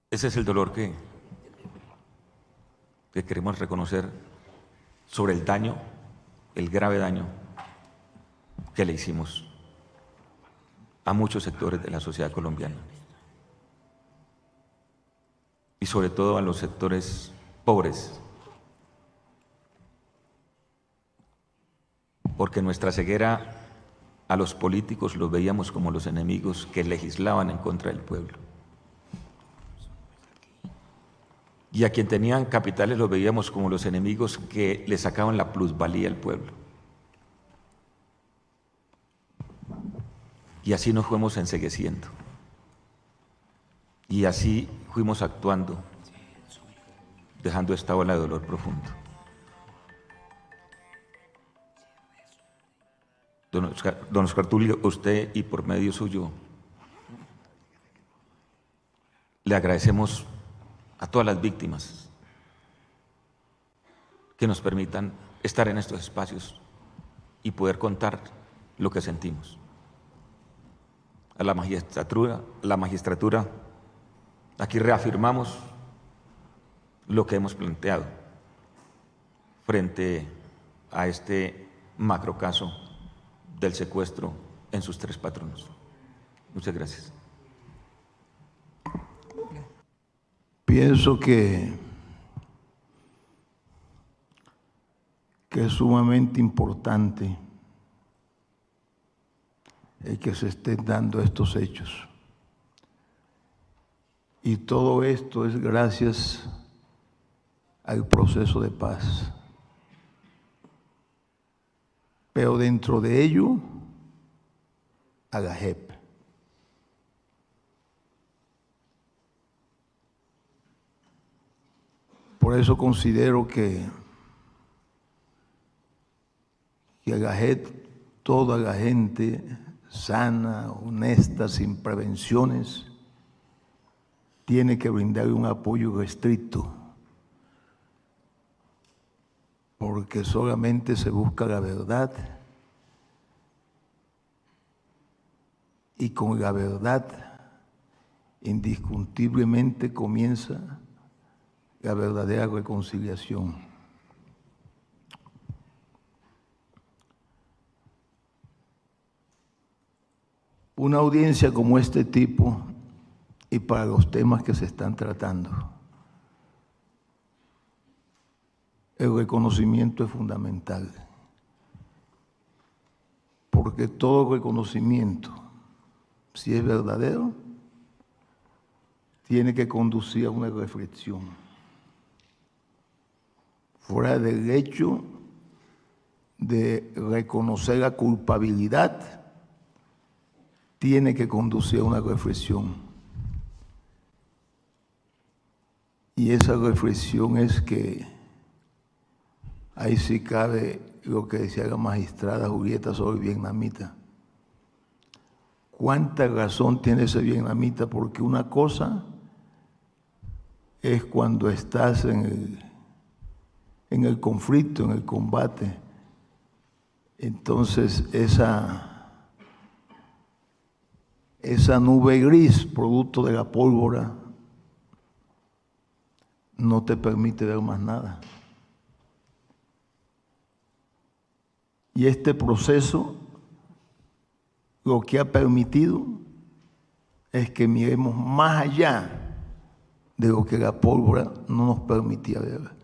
Ese es el dolor que queremos reconocer sobre el daño, el grave daño que le hicimos a muchos sectores de la sociedad colombiana y sobre todo a los sectores pobres, porque nuestra ceguera a los políticos los veíamos como los enemigos que legislaban en contra del pueblo. Y a quien tenían capitales los veíamos como los enemigos que le sacaban la plusvalía al pueblo. Y así nos fuimos encegueciendo. Y así fuimos actuando, dejando esta ola de dolor profundo. Don Oscar Tulio, usted y por medio suyo, le agradecemos a todas las víctimas que nos permitan estar en estos espacios y poder contar lo que sentimos. A la magistratura, aquí reafirmamos lo que hemos planteado frente a este macrocaso del secuestro en sus 3 patronos. Muchas gracias. Pienso que es sumamente importante el que se estén dando estos hechos. Y todo esto es gracias al proceso de paz. Pero dentro de ello, a la JEP. Por eso considero que la JEP, toda la gente sana, honesta, sin prevenciones, tiene que brindarle un apoyo restricto, porque solamente se busca la verdad y con la verdad indiscutiblemente comienza la verdadera reconciliación. Una audiencia como este tipo y para los temas que se están tratando, el reconocimiento es fundamental, porque todo reconocimiento, si es verdadero, tiene que conducir a una reflexión. Fuera del hecho de reconocer la culpabilidad, tiene que conducir a una reflexión. Y esa reflexión es que ahí sí cabe lo que decía la magistrada Julieta sobre el vietnamita. ¿Cuánta razón tiene ese vietnamita? Porque una cosa es cuando estás en el conflicto, en el combate. Entonces esa nube gris, producto de la pólvora, no te permite ver más nada. Y este proceso lo que ha permitido es que miremos más allá de lo que la pólvora no nos permitía ver.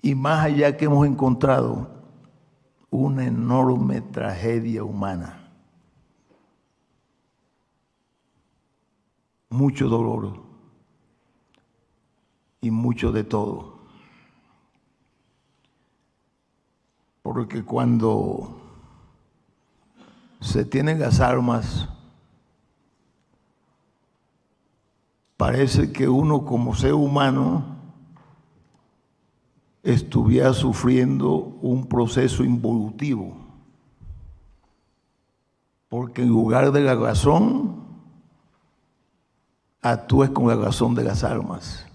Y más allá que hemos encontrado una enorme tragedia humana. Mucho dolor, y mucho de todo. Porque cuando se tienen las armas, parece que uno como ser humano estuviera sufriendo un proceso involutivo, porque en lugar de la razón, actúes con la razón de las armas.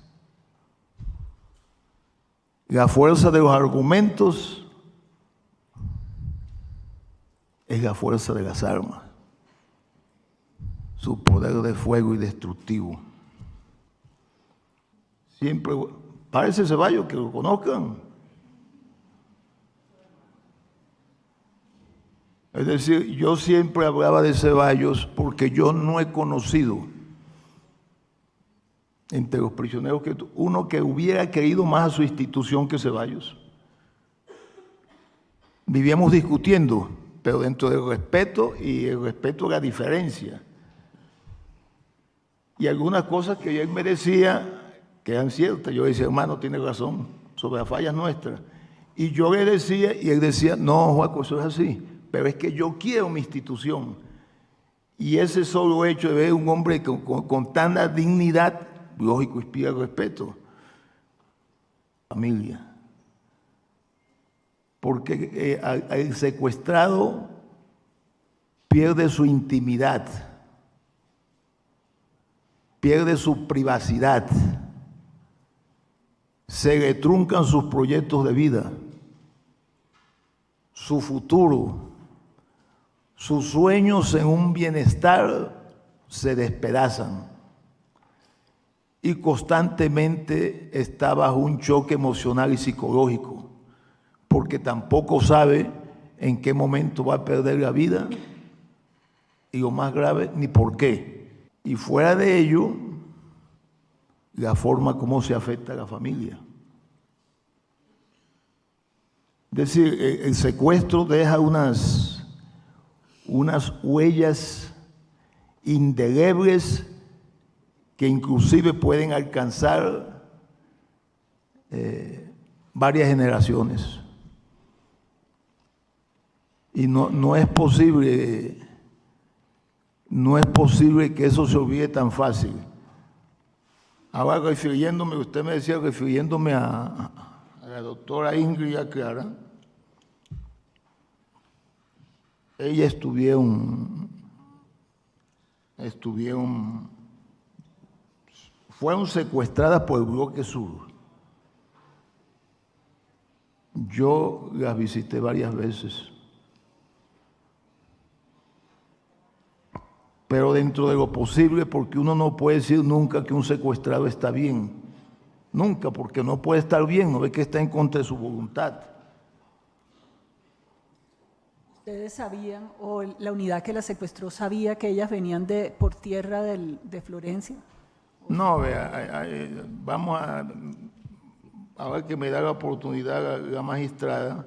La fuerza de los argumentos es la fuerza de las armas, su poder de fuego y destructivo. Siempre, parece Ceballos, que lo conozcan. Es decir, yo siempre hablaba de Ceballos porque yo no he conocido entre los prisioneros uno que hubiera querido más a su institución que Ceballos. Vivíamos discutiendo, pero dentro del respeto, y el respeto a la diferencia. Y algunas cosas que él me decía que eran ciertas, yo decía, hermano, tiene razón sobre las fallas nuestras. Y yo le decía, y él decía, no, Joaco, eso es así, pero es que yo quiero mi institución. Y ese solo hecho de ver un hombre con tanta dignidad, lógico, inspira respeto. Familia. Porque el secuestrado pierde su intimidad, pierde su privacidad, se le truncan sus proyectos de vida, su futuro, sus sueños en un bienestar se despedazan y constantemente está bajo un choque emocional y psicológico, porque tampoco sabe en qué momento va a perder la vida y lo más grave, ni por qué. Y fuera de ello, la forma como se afecta a la familia. Es decir, el secuestro deja unas huellas indelebles que inclusive pueden alcanzar varias generaciones. Y no es posible que eso se olvide tan fácil. Ahora, usted me decía, refiriéndome a la doctora Ingrid y a Clara, ellas fueron secuestradas por el Bloque Sur. Yo las visité varias veces. Pero dentro de lo posible, porque uno no puede decir nunca que un secuestrado está bien. Nunca, porque no puede estar bien, no ve que está en contra de su voluntad. ¿Ustedes sabían, o la unidad que la secuestró sabía que ellas venían por tierra de Florencia? No, vea, vamos a ver que me da la oportunidad la magistrada.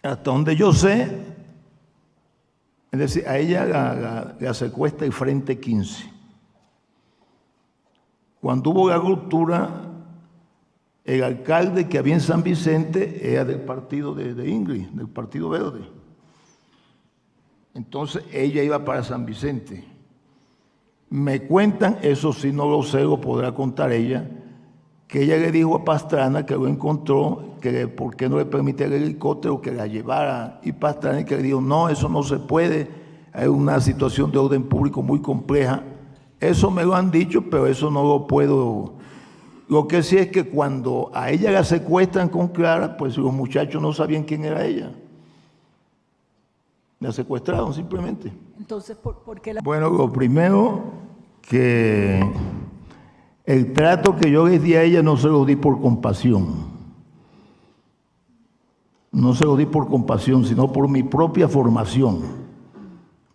Hasta donde yo sé, es decir, a ella la secuestra el Frente 15. Cuando hubo la ruptura, el alcalde que había en San Vicente era del partido de Ingrid, del Partido Verde. Entonces ella iba para San Vicente. Me cuentan, eso sí no lo sé, lo podrá contar ella, que ella le dijo a Pastrana que lo encontró, que por qué no le permitía el helicóptero que la llevara, y Pastrana que le dijo, no, eso no se puede, hay una situación de orden público muy compleja. Eso me lo han dicho, pero eso no lo puedo. Lo que sí es que cuando a ella la secuestran con Clara, pues los muchachos no sabían quién era ella. La secuestraron simplemente. Entonces, ¿por qué la...? Bueno, lo primero, que el trato que yo les di a ella no se lo di por compasión. No se lo di por compasión, sino por mi propia formación.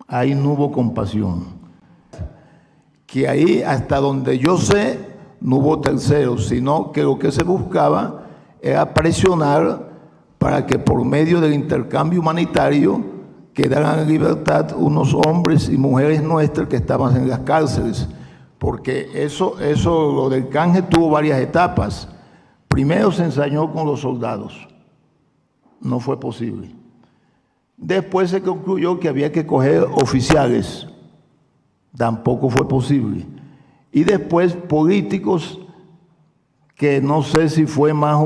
Ahí no hubo compasión. Que ahí, hasta donde yo sé, no hubo terceros, sino que lo que se buscaba era presionar para que por medio del intercambio humanitario quedaran en libertad unos hombres y mujeres nuestras que estaban en las cárceles, porque eso, lo del canje tuvo varias etapas. Primero se ensayó con los soldados, no fue posible. Después se concluyó que había que coger oficiales, tampoco fue posible. Y después políticos, que no sé si fue más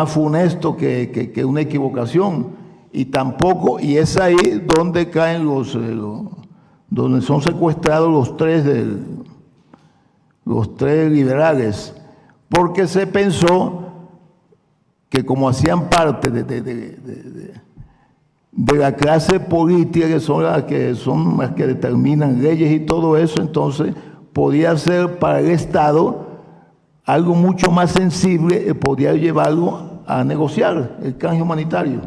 funesto que una equivocación, y tampoco, y es ahí donde caen donde son secuestrados los tres liberales, porque se pensó que como hacían parte de la clase política, que son las que determinan leyes y todo eso, entonces podía ser para el Estado algo mucho más sensible, podía llevarlo a negociar el canje humanitario.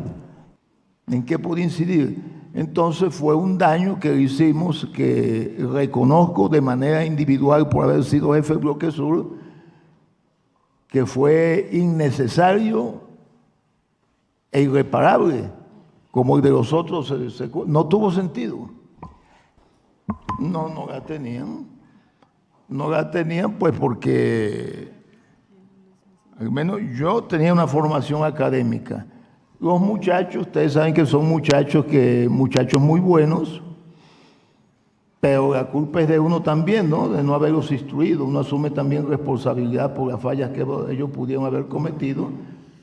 ¿En qué podía incidir? Entonces fue un daño que hicimos, que reconozco de manera individual por haber sido jefe del Bloque Sur, que fue innecesario e irreparable, como el de los otros. No tuvo sentido. No la tenían. No la tenían, pues porque al menos yo tenía una formación académica. Los muchachos, ustedes saben que son muchachos muy buenos, pero la culpa es de uno también, ¿no? De no haberlos instruido. Uno asume también responsabilidad por las fallas que ellos pudieron haber cometido,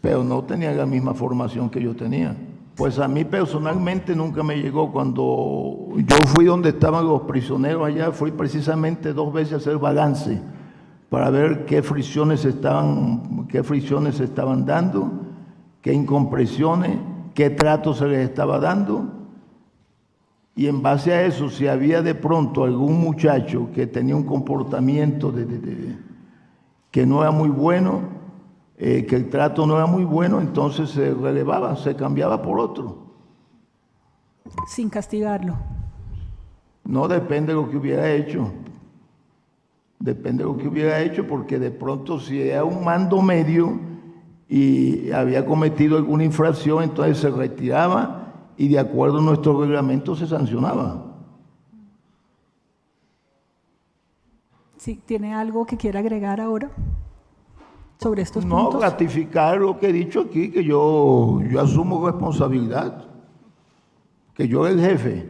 pero no tenían la misma formación que yo tenía. Pues a mí personalmente nunca me llegó. Cuando yo fui donde estaban los prisioneros allá, fui precisamente 2 veces a hacer balance para ver qué fricciones se estaban dando, qué incomprensiones, qué trato se les estaba dando. Y en base a eso, si había de pronto algún muchacho que tenía un comportamiento que no era muy bueno, que el trato no era muy bueno, entonces se relevaba, se cambiaba por otro. Sin castigarlo. No, depende de lo que hubiera hecho. Depende de lo que hubiera hecho, porque de pronto si era un mando medio y había cometido alguna infracción, entonces se retiraba y de acuerdo a nuestro reglamento se sancionaba. ¿Sí, tiene algo que quiera agregar ahora sobre estos No, puntos? ratificar lo que he dicho aquí, que yo asumo responsabilidad, que yo era el jefe.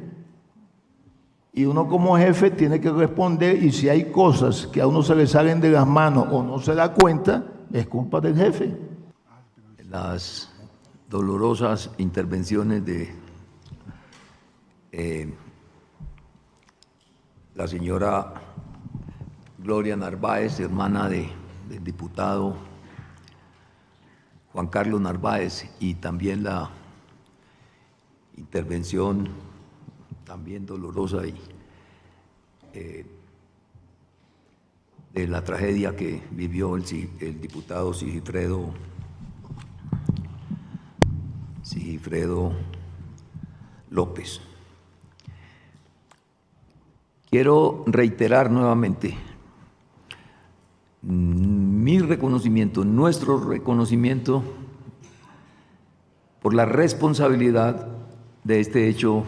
Y uno como jefe tiene que responder, y si hay cosas que a uno se le salen de las manos o no se da cuenta, es culpa del jefe. Las dolorosas intervenciones de la señora Gloria Narváez, hermana del diputado Juan Carlos Narváez, y también la intervención también dolorosa de la tragedia que vivió el diputado Sigifredo López. Quiero reiterar nuevamente mi reconocimiento, nuestro reconocimiento por la responsabilidad de este hecho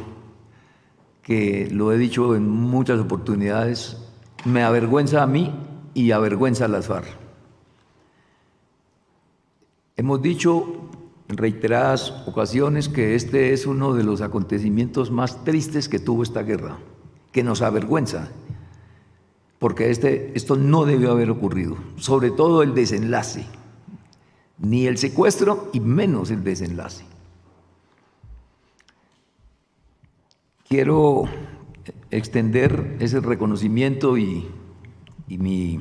que, lo he dicho en muchas oportunidades, me avergüenza a mí y avergüenza a las FARC. Hemos dicho en reiteradas ocasiones que este es uno de los acontecimientos más tristes que tuvo esta guerra, que nos avergüenza, porque esto no debió haber ocurrido, sobre todo el desenlace, ni el secuestro y menos el desenlace. Quiero extender ese reconocimiento y mi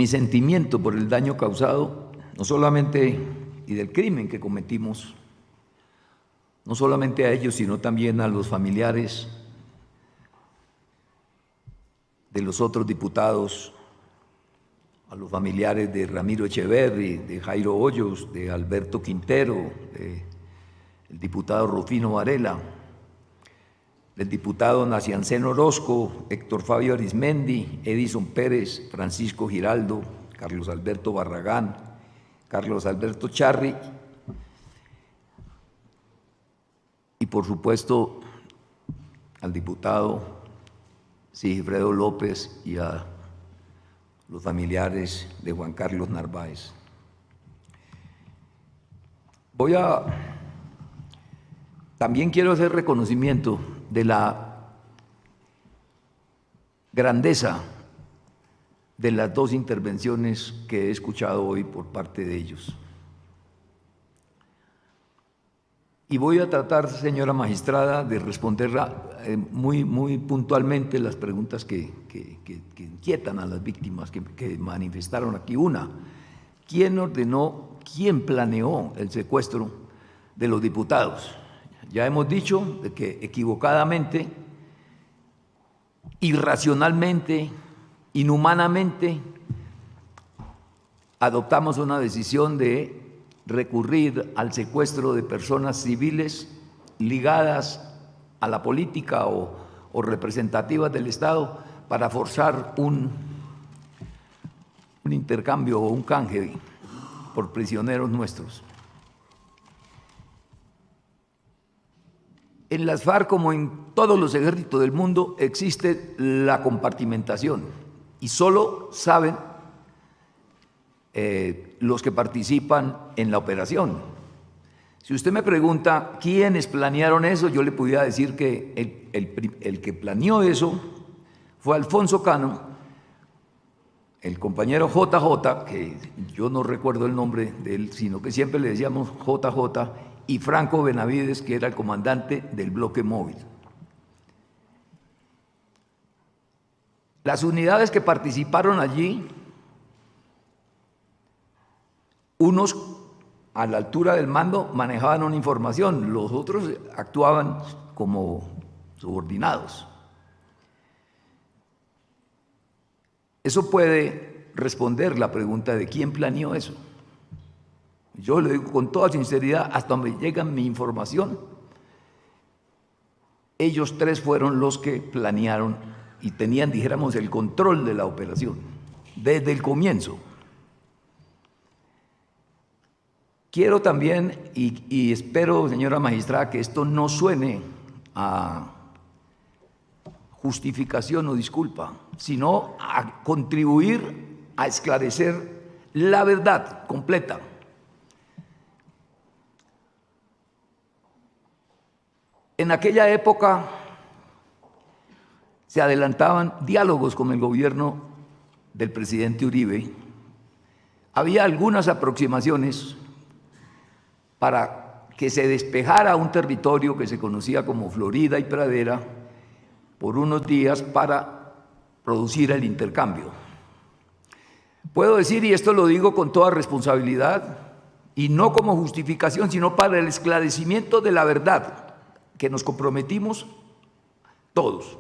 sentimiento por el daño causado, no solamente, y del crimen que cometimos, no solamente a ellos, sino también a los familiares de los otros diputados, a los familiares de Ramiro Echeverri, de Jairo Hoyos, de Alberto Quintero, del diputado Rufino Varela, del diputado Nacianceno Orozco, Héctor Fabio Arismendi, Edison Pérez, Francisco Giraldo, Carlos Alberto Barragán, Carlos Alberto Charri, y por supuesto al diputado Sigifredo López y a los familiares de Juan Carlos Narváez. También quiero hacer reconocimiento de la grandeza de las dos intervenciones que he escuchado hoy por parte de ellos. Y voy a tratar, señora magistrada, de responder muy puntualmente las preguntas que inquietan a las víctimas que manifestaron aquí. Una, ¿quién ordenó, quién planeó el secuestro de los diputados? Ya hemos dicho de que equivocadamente, irracionalmente, inhumanamente, adoptamos una decisión de recurrir al secuestro de personas civiles ligadas a la política o representativas del Estado para forzar un intercambio o un canje por prisioneros nuestros. En las FARC, como en todos los ejércitos del mundo, existe la compartimentación y solo saben los que participan en la operación. Si usted me pregunta quiénes planearon eso, yo le pudiera decir que el que planeó eso fue Alfonso Cano, el compañero JJ, que yo no recuerdo el nombre de él, sino que siempre le decíamos JJ, y Franco Benavides, que era el comandante del bloque móvil. Las unidades que participaron allí, unos a la altura del mando manejaban una información, los otros actuaban como subordinados. Eso puede responder la pregunta de quién planeó eso. Yo le digo con toda sinceridad, hasta donde llega mi información, ellos tres fueron los que planearon y tenían, dijéramos, el control de la operación desde el comienzo. Quiero también, y espero, señora magistrada, que esto no suene a justificación o disculpa, sino a contribuir a esclarecer la verdad completa. En aquella época se adelantaban diálogos con el gobierno del presidente Uribe. Había algunas aproximaciones para que se despejara un territorio que se conocía como Florida y Pradera por unos días para producir el intercambio. Puedo decir, y esto lo digo con toda responsabilidad, y no como justificación, sino para el esclarecimiento de la verdad, que nos comprometimos todos.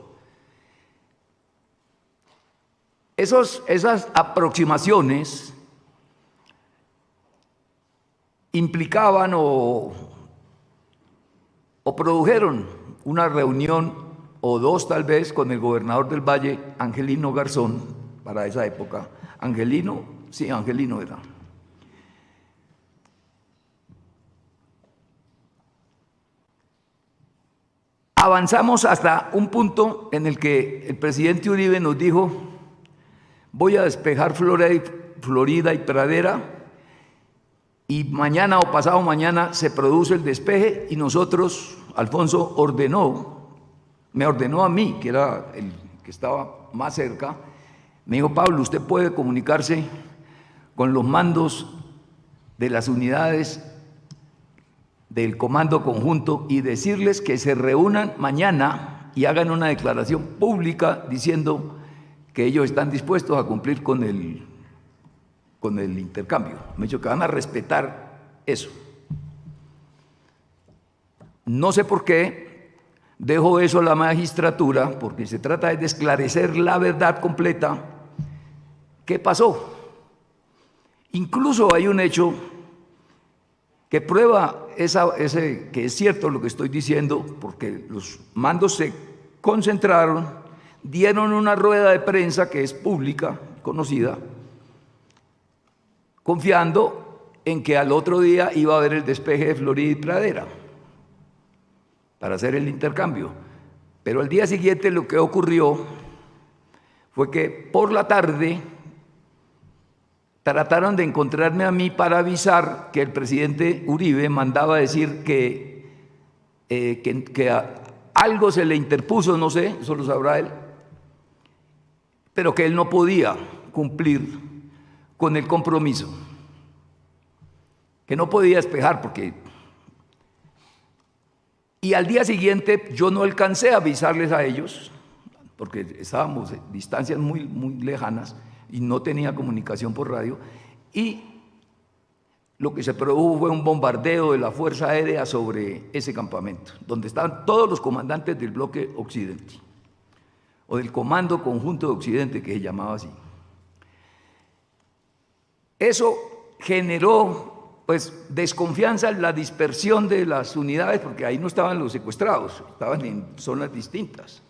Esas aproximaciones implicaban o produjeron una reunión o dos tal vez con el gobernador del Valle, Angelino Garzón, para esa época. Angelino, sí, Angelino era. Avanzamos hasta un punto en el que el presidente Uribe nos dijo: voy a despejar Florida y Pradera, y mañana o pasado mañana se produce el despeje, y nosotros, Alfonso me ordenó a mí, que era el que estaba más cerca, me dijo: Pablo, usted puede comunicarse con los mandos de las unidades del Comando Conjunto y decirles que se reúnan mañana y hagan una declaración pública diciendo que ellos están dispuestos a cumplir con el intercambio. Me ha dicho que van a respetar eso. No sé por qué dejo eso a la magistratura, porque se trata de esclarecer la verdad completa. ¿Qué pasó? Incluso hay un hecho que prueba que es cierto lo que estoy diciendo, porque los mandos se concentraron, dieron una rueda de prensa que es pública, conocida, confiando en que al otro día iba a haber el despeje de Florida y Pradera para hacer el intercambio. Pero al día siguiente lo que ocurrió fue que por la tarde trataron de encontrarme a mí para avisar que el presidente Uribe mandaba decir que algo se le interpuso, no sé, eso lo sabrá él, pero que él no podía cumplir con el compromiso, que no podía despejar porque... Y al día siguiente yo no alcancé a avisarles a ellos, porque estábamos en distancias muy, muy lejanas y no tenía comunicación por radio, y lo que se produjo fue un bombardeo de la Fuerza Aérea sobre ese campamento, donde estaban todos los comandantes del bloque Occidente, o del Comando Conjunto de Occidente, que se llamaba así. Eso generó pues desconfianza en la dispersión de las unidades, porque ahí no estaban los secuestrados, estaban en zonas distintas.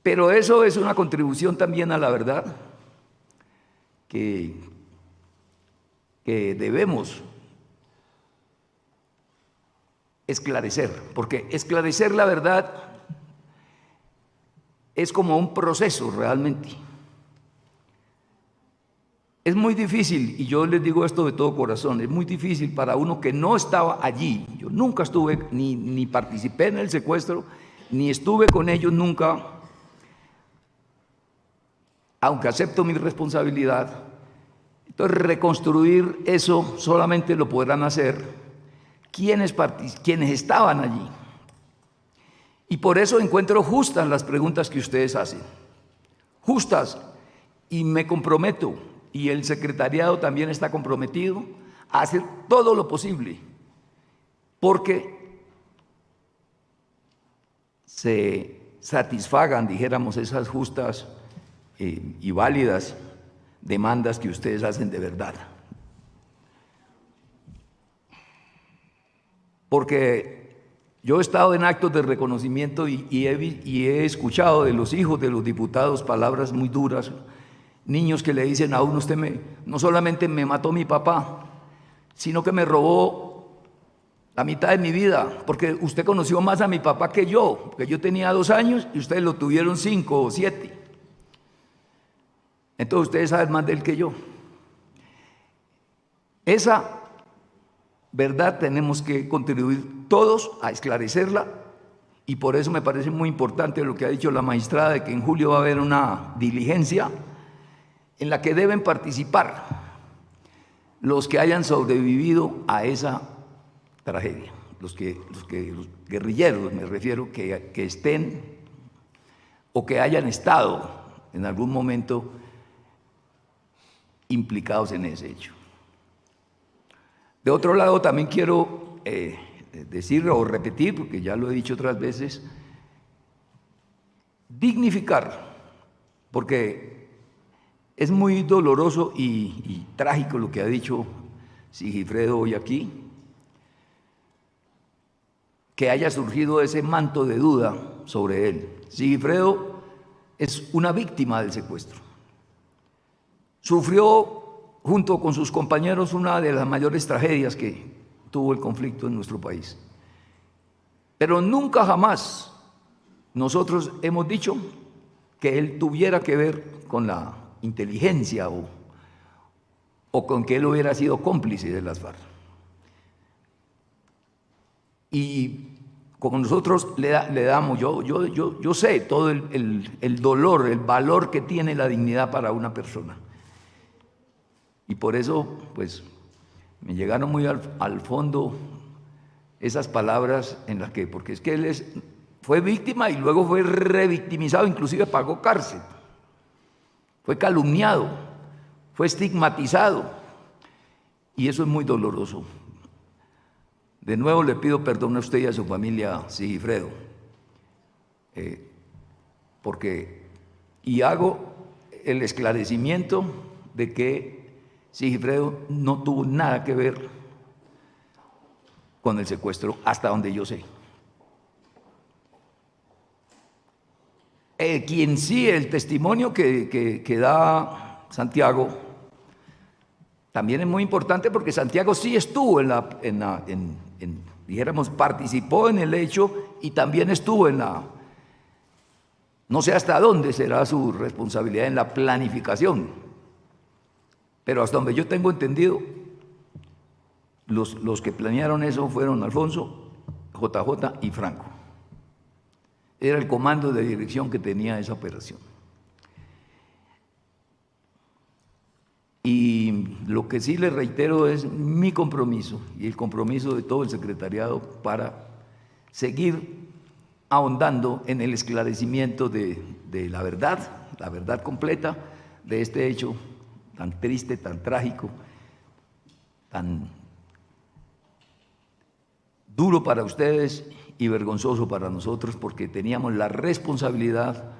Pero eso es una contribución también a la verdad que debemos esclarecer, porque esclarecer la verdad es como un proceso realmente. Es muy difícil, y yo les digo esto de todo corazón, es muy difícil para uno que no estaba allí. Yo nunca estuve, ni participé en el secuestro, ni estuve con ellos nunca, aunque acepto mi responsabilidad. Entonces, reconstruir eso solamente lo podrán hacer quienes estaban allí. Y por eso encuentro justas las preguntas que ustedes hacen. Justas, y me comprometo, y el secretariado también está comprometido a hacer todo lo posible porque se satisfagan, dijéramos, esas justas y válidas demandas que ustedes hacen de verdad. Porque yo he estado en actos de reconocimiento y he escuchado de los hijos de los diputados palabras muy duras. Niños que le dicen a uno, usted no solamente me mató mi papá, sino que me robó la mitad de mi vida, porque usted conoció más a mi papá que yo, porque yo tenía 2 años y ustedes lo tuvieron 5 o 7. Entonces ustedes saben más de él que yo. Esa verdad tenemos que contribuir todos a esclarecerla, y por eso me parece muy importante lo que ha dicho la magistrada de que en julio va a haber una diligencia en la que deben participar los que hayan sobrevivido a esa tragedia, los guerrilleros, me refiero, que estén o que hayan estado en algún momento implicados en ese hecho. De otro lado, también quiero decir o repetir, porque ya lo he dicho otras veces, dignificar, porque es muy doloroso y trágico lo que ha dicho Sigifredo hoy aquí, que haya surgido ese manto de duda sobre él. Sigifredo es una víctima del secuestro. Sufrió junto con sus compañeros una de las mayores tragedias que tuvo el conflicto en nuestro país. Pero nunca jamás nosotros hemos dicho que él tuviera que ver con la inteligencia o con que él hubiera sido cómplice de las FARC. Y como nosotros le damos, yo sé todo el dolor, el valor que tiene la dignidad para una persona. Y por eso, pues, me llegaron muy al fondo esas palabras en las que, porque es que él fue víctima y luego fue revictimizado, inclusive pagó cárcel. Fue calumniado, fue estigmatizado, y eso es muy doloroso. De nuevo le pido perdón a usted y a su familia, Sigifredo, y hago el esclarecimiento de que Sigifredo no tuvo nada que ver con el secuestro, hasta donde yo sé. Quien sí, el testimonio que da Santiago también es muy importante, porque Santiago sí estuvo dijéramos, participó en el hecho y también estuvo en No sé hasta dónde será su responsabilidad en la planificación, pero hasta donde yo tengo entendido, los que planearon eso fueron Alfonso, JJ y Franco. Era el comando de dirección que tenía esa operación. Y lo que sí les reitero es mi compromiso y el compromiso de todo el secretariado para seguir ahondando en el esclarecimiento de la verdad completa de este hecho tan triste, tan trágico, tan duro para ustedes y vergonzoso para nosotros, porque teníamos la responsabilidad,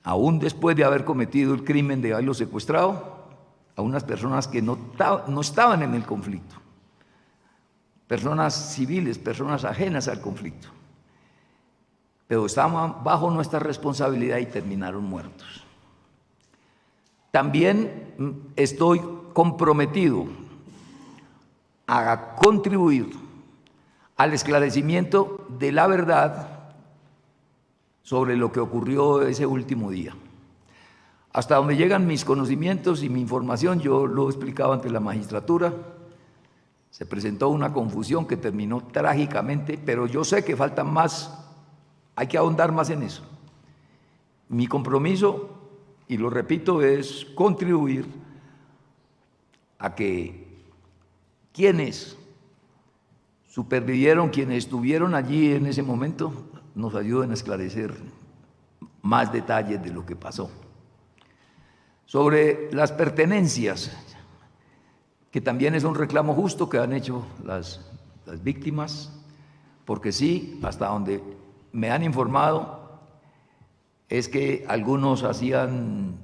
aún después de haber cometido el crimen de haberlo secuestrado, a unas personas que no estaban en el conflicto, personas civiles, personas ajenas al conflicto, pero estaban bajo nuestra responsabilidad y terminaron muertos. También estoy comprometido a contribuir al esclarecimiento de la verdad sobre lo que ocurrió ese último día. Hasta donde llegan mis conocimientos y mi información, yo lo explicaba ante la magistratura, se presentó una confusión que terminó trágicamente, pero yo sé que faltan más, hay que ahondar más en eso. Mi compromiso, y lo repito, es contribuir a que quienes supervivieron, quienes estuvieron allí en ese momento, nos ayuden a esclarecer más detalles de lo que pasó. Sobre las pertenencias, que también es un reclamo justo que han hecho las víctimas, porque sí, hasta donde me han informado, es que algunos hacían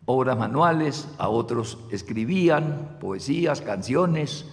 obras manuales, a otros escribían poesías, canciones,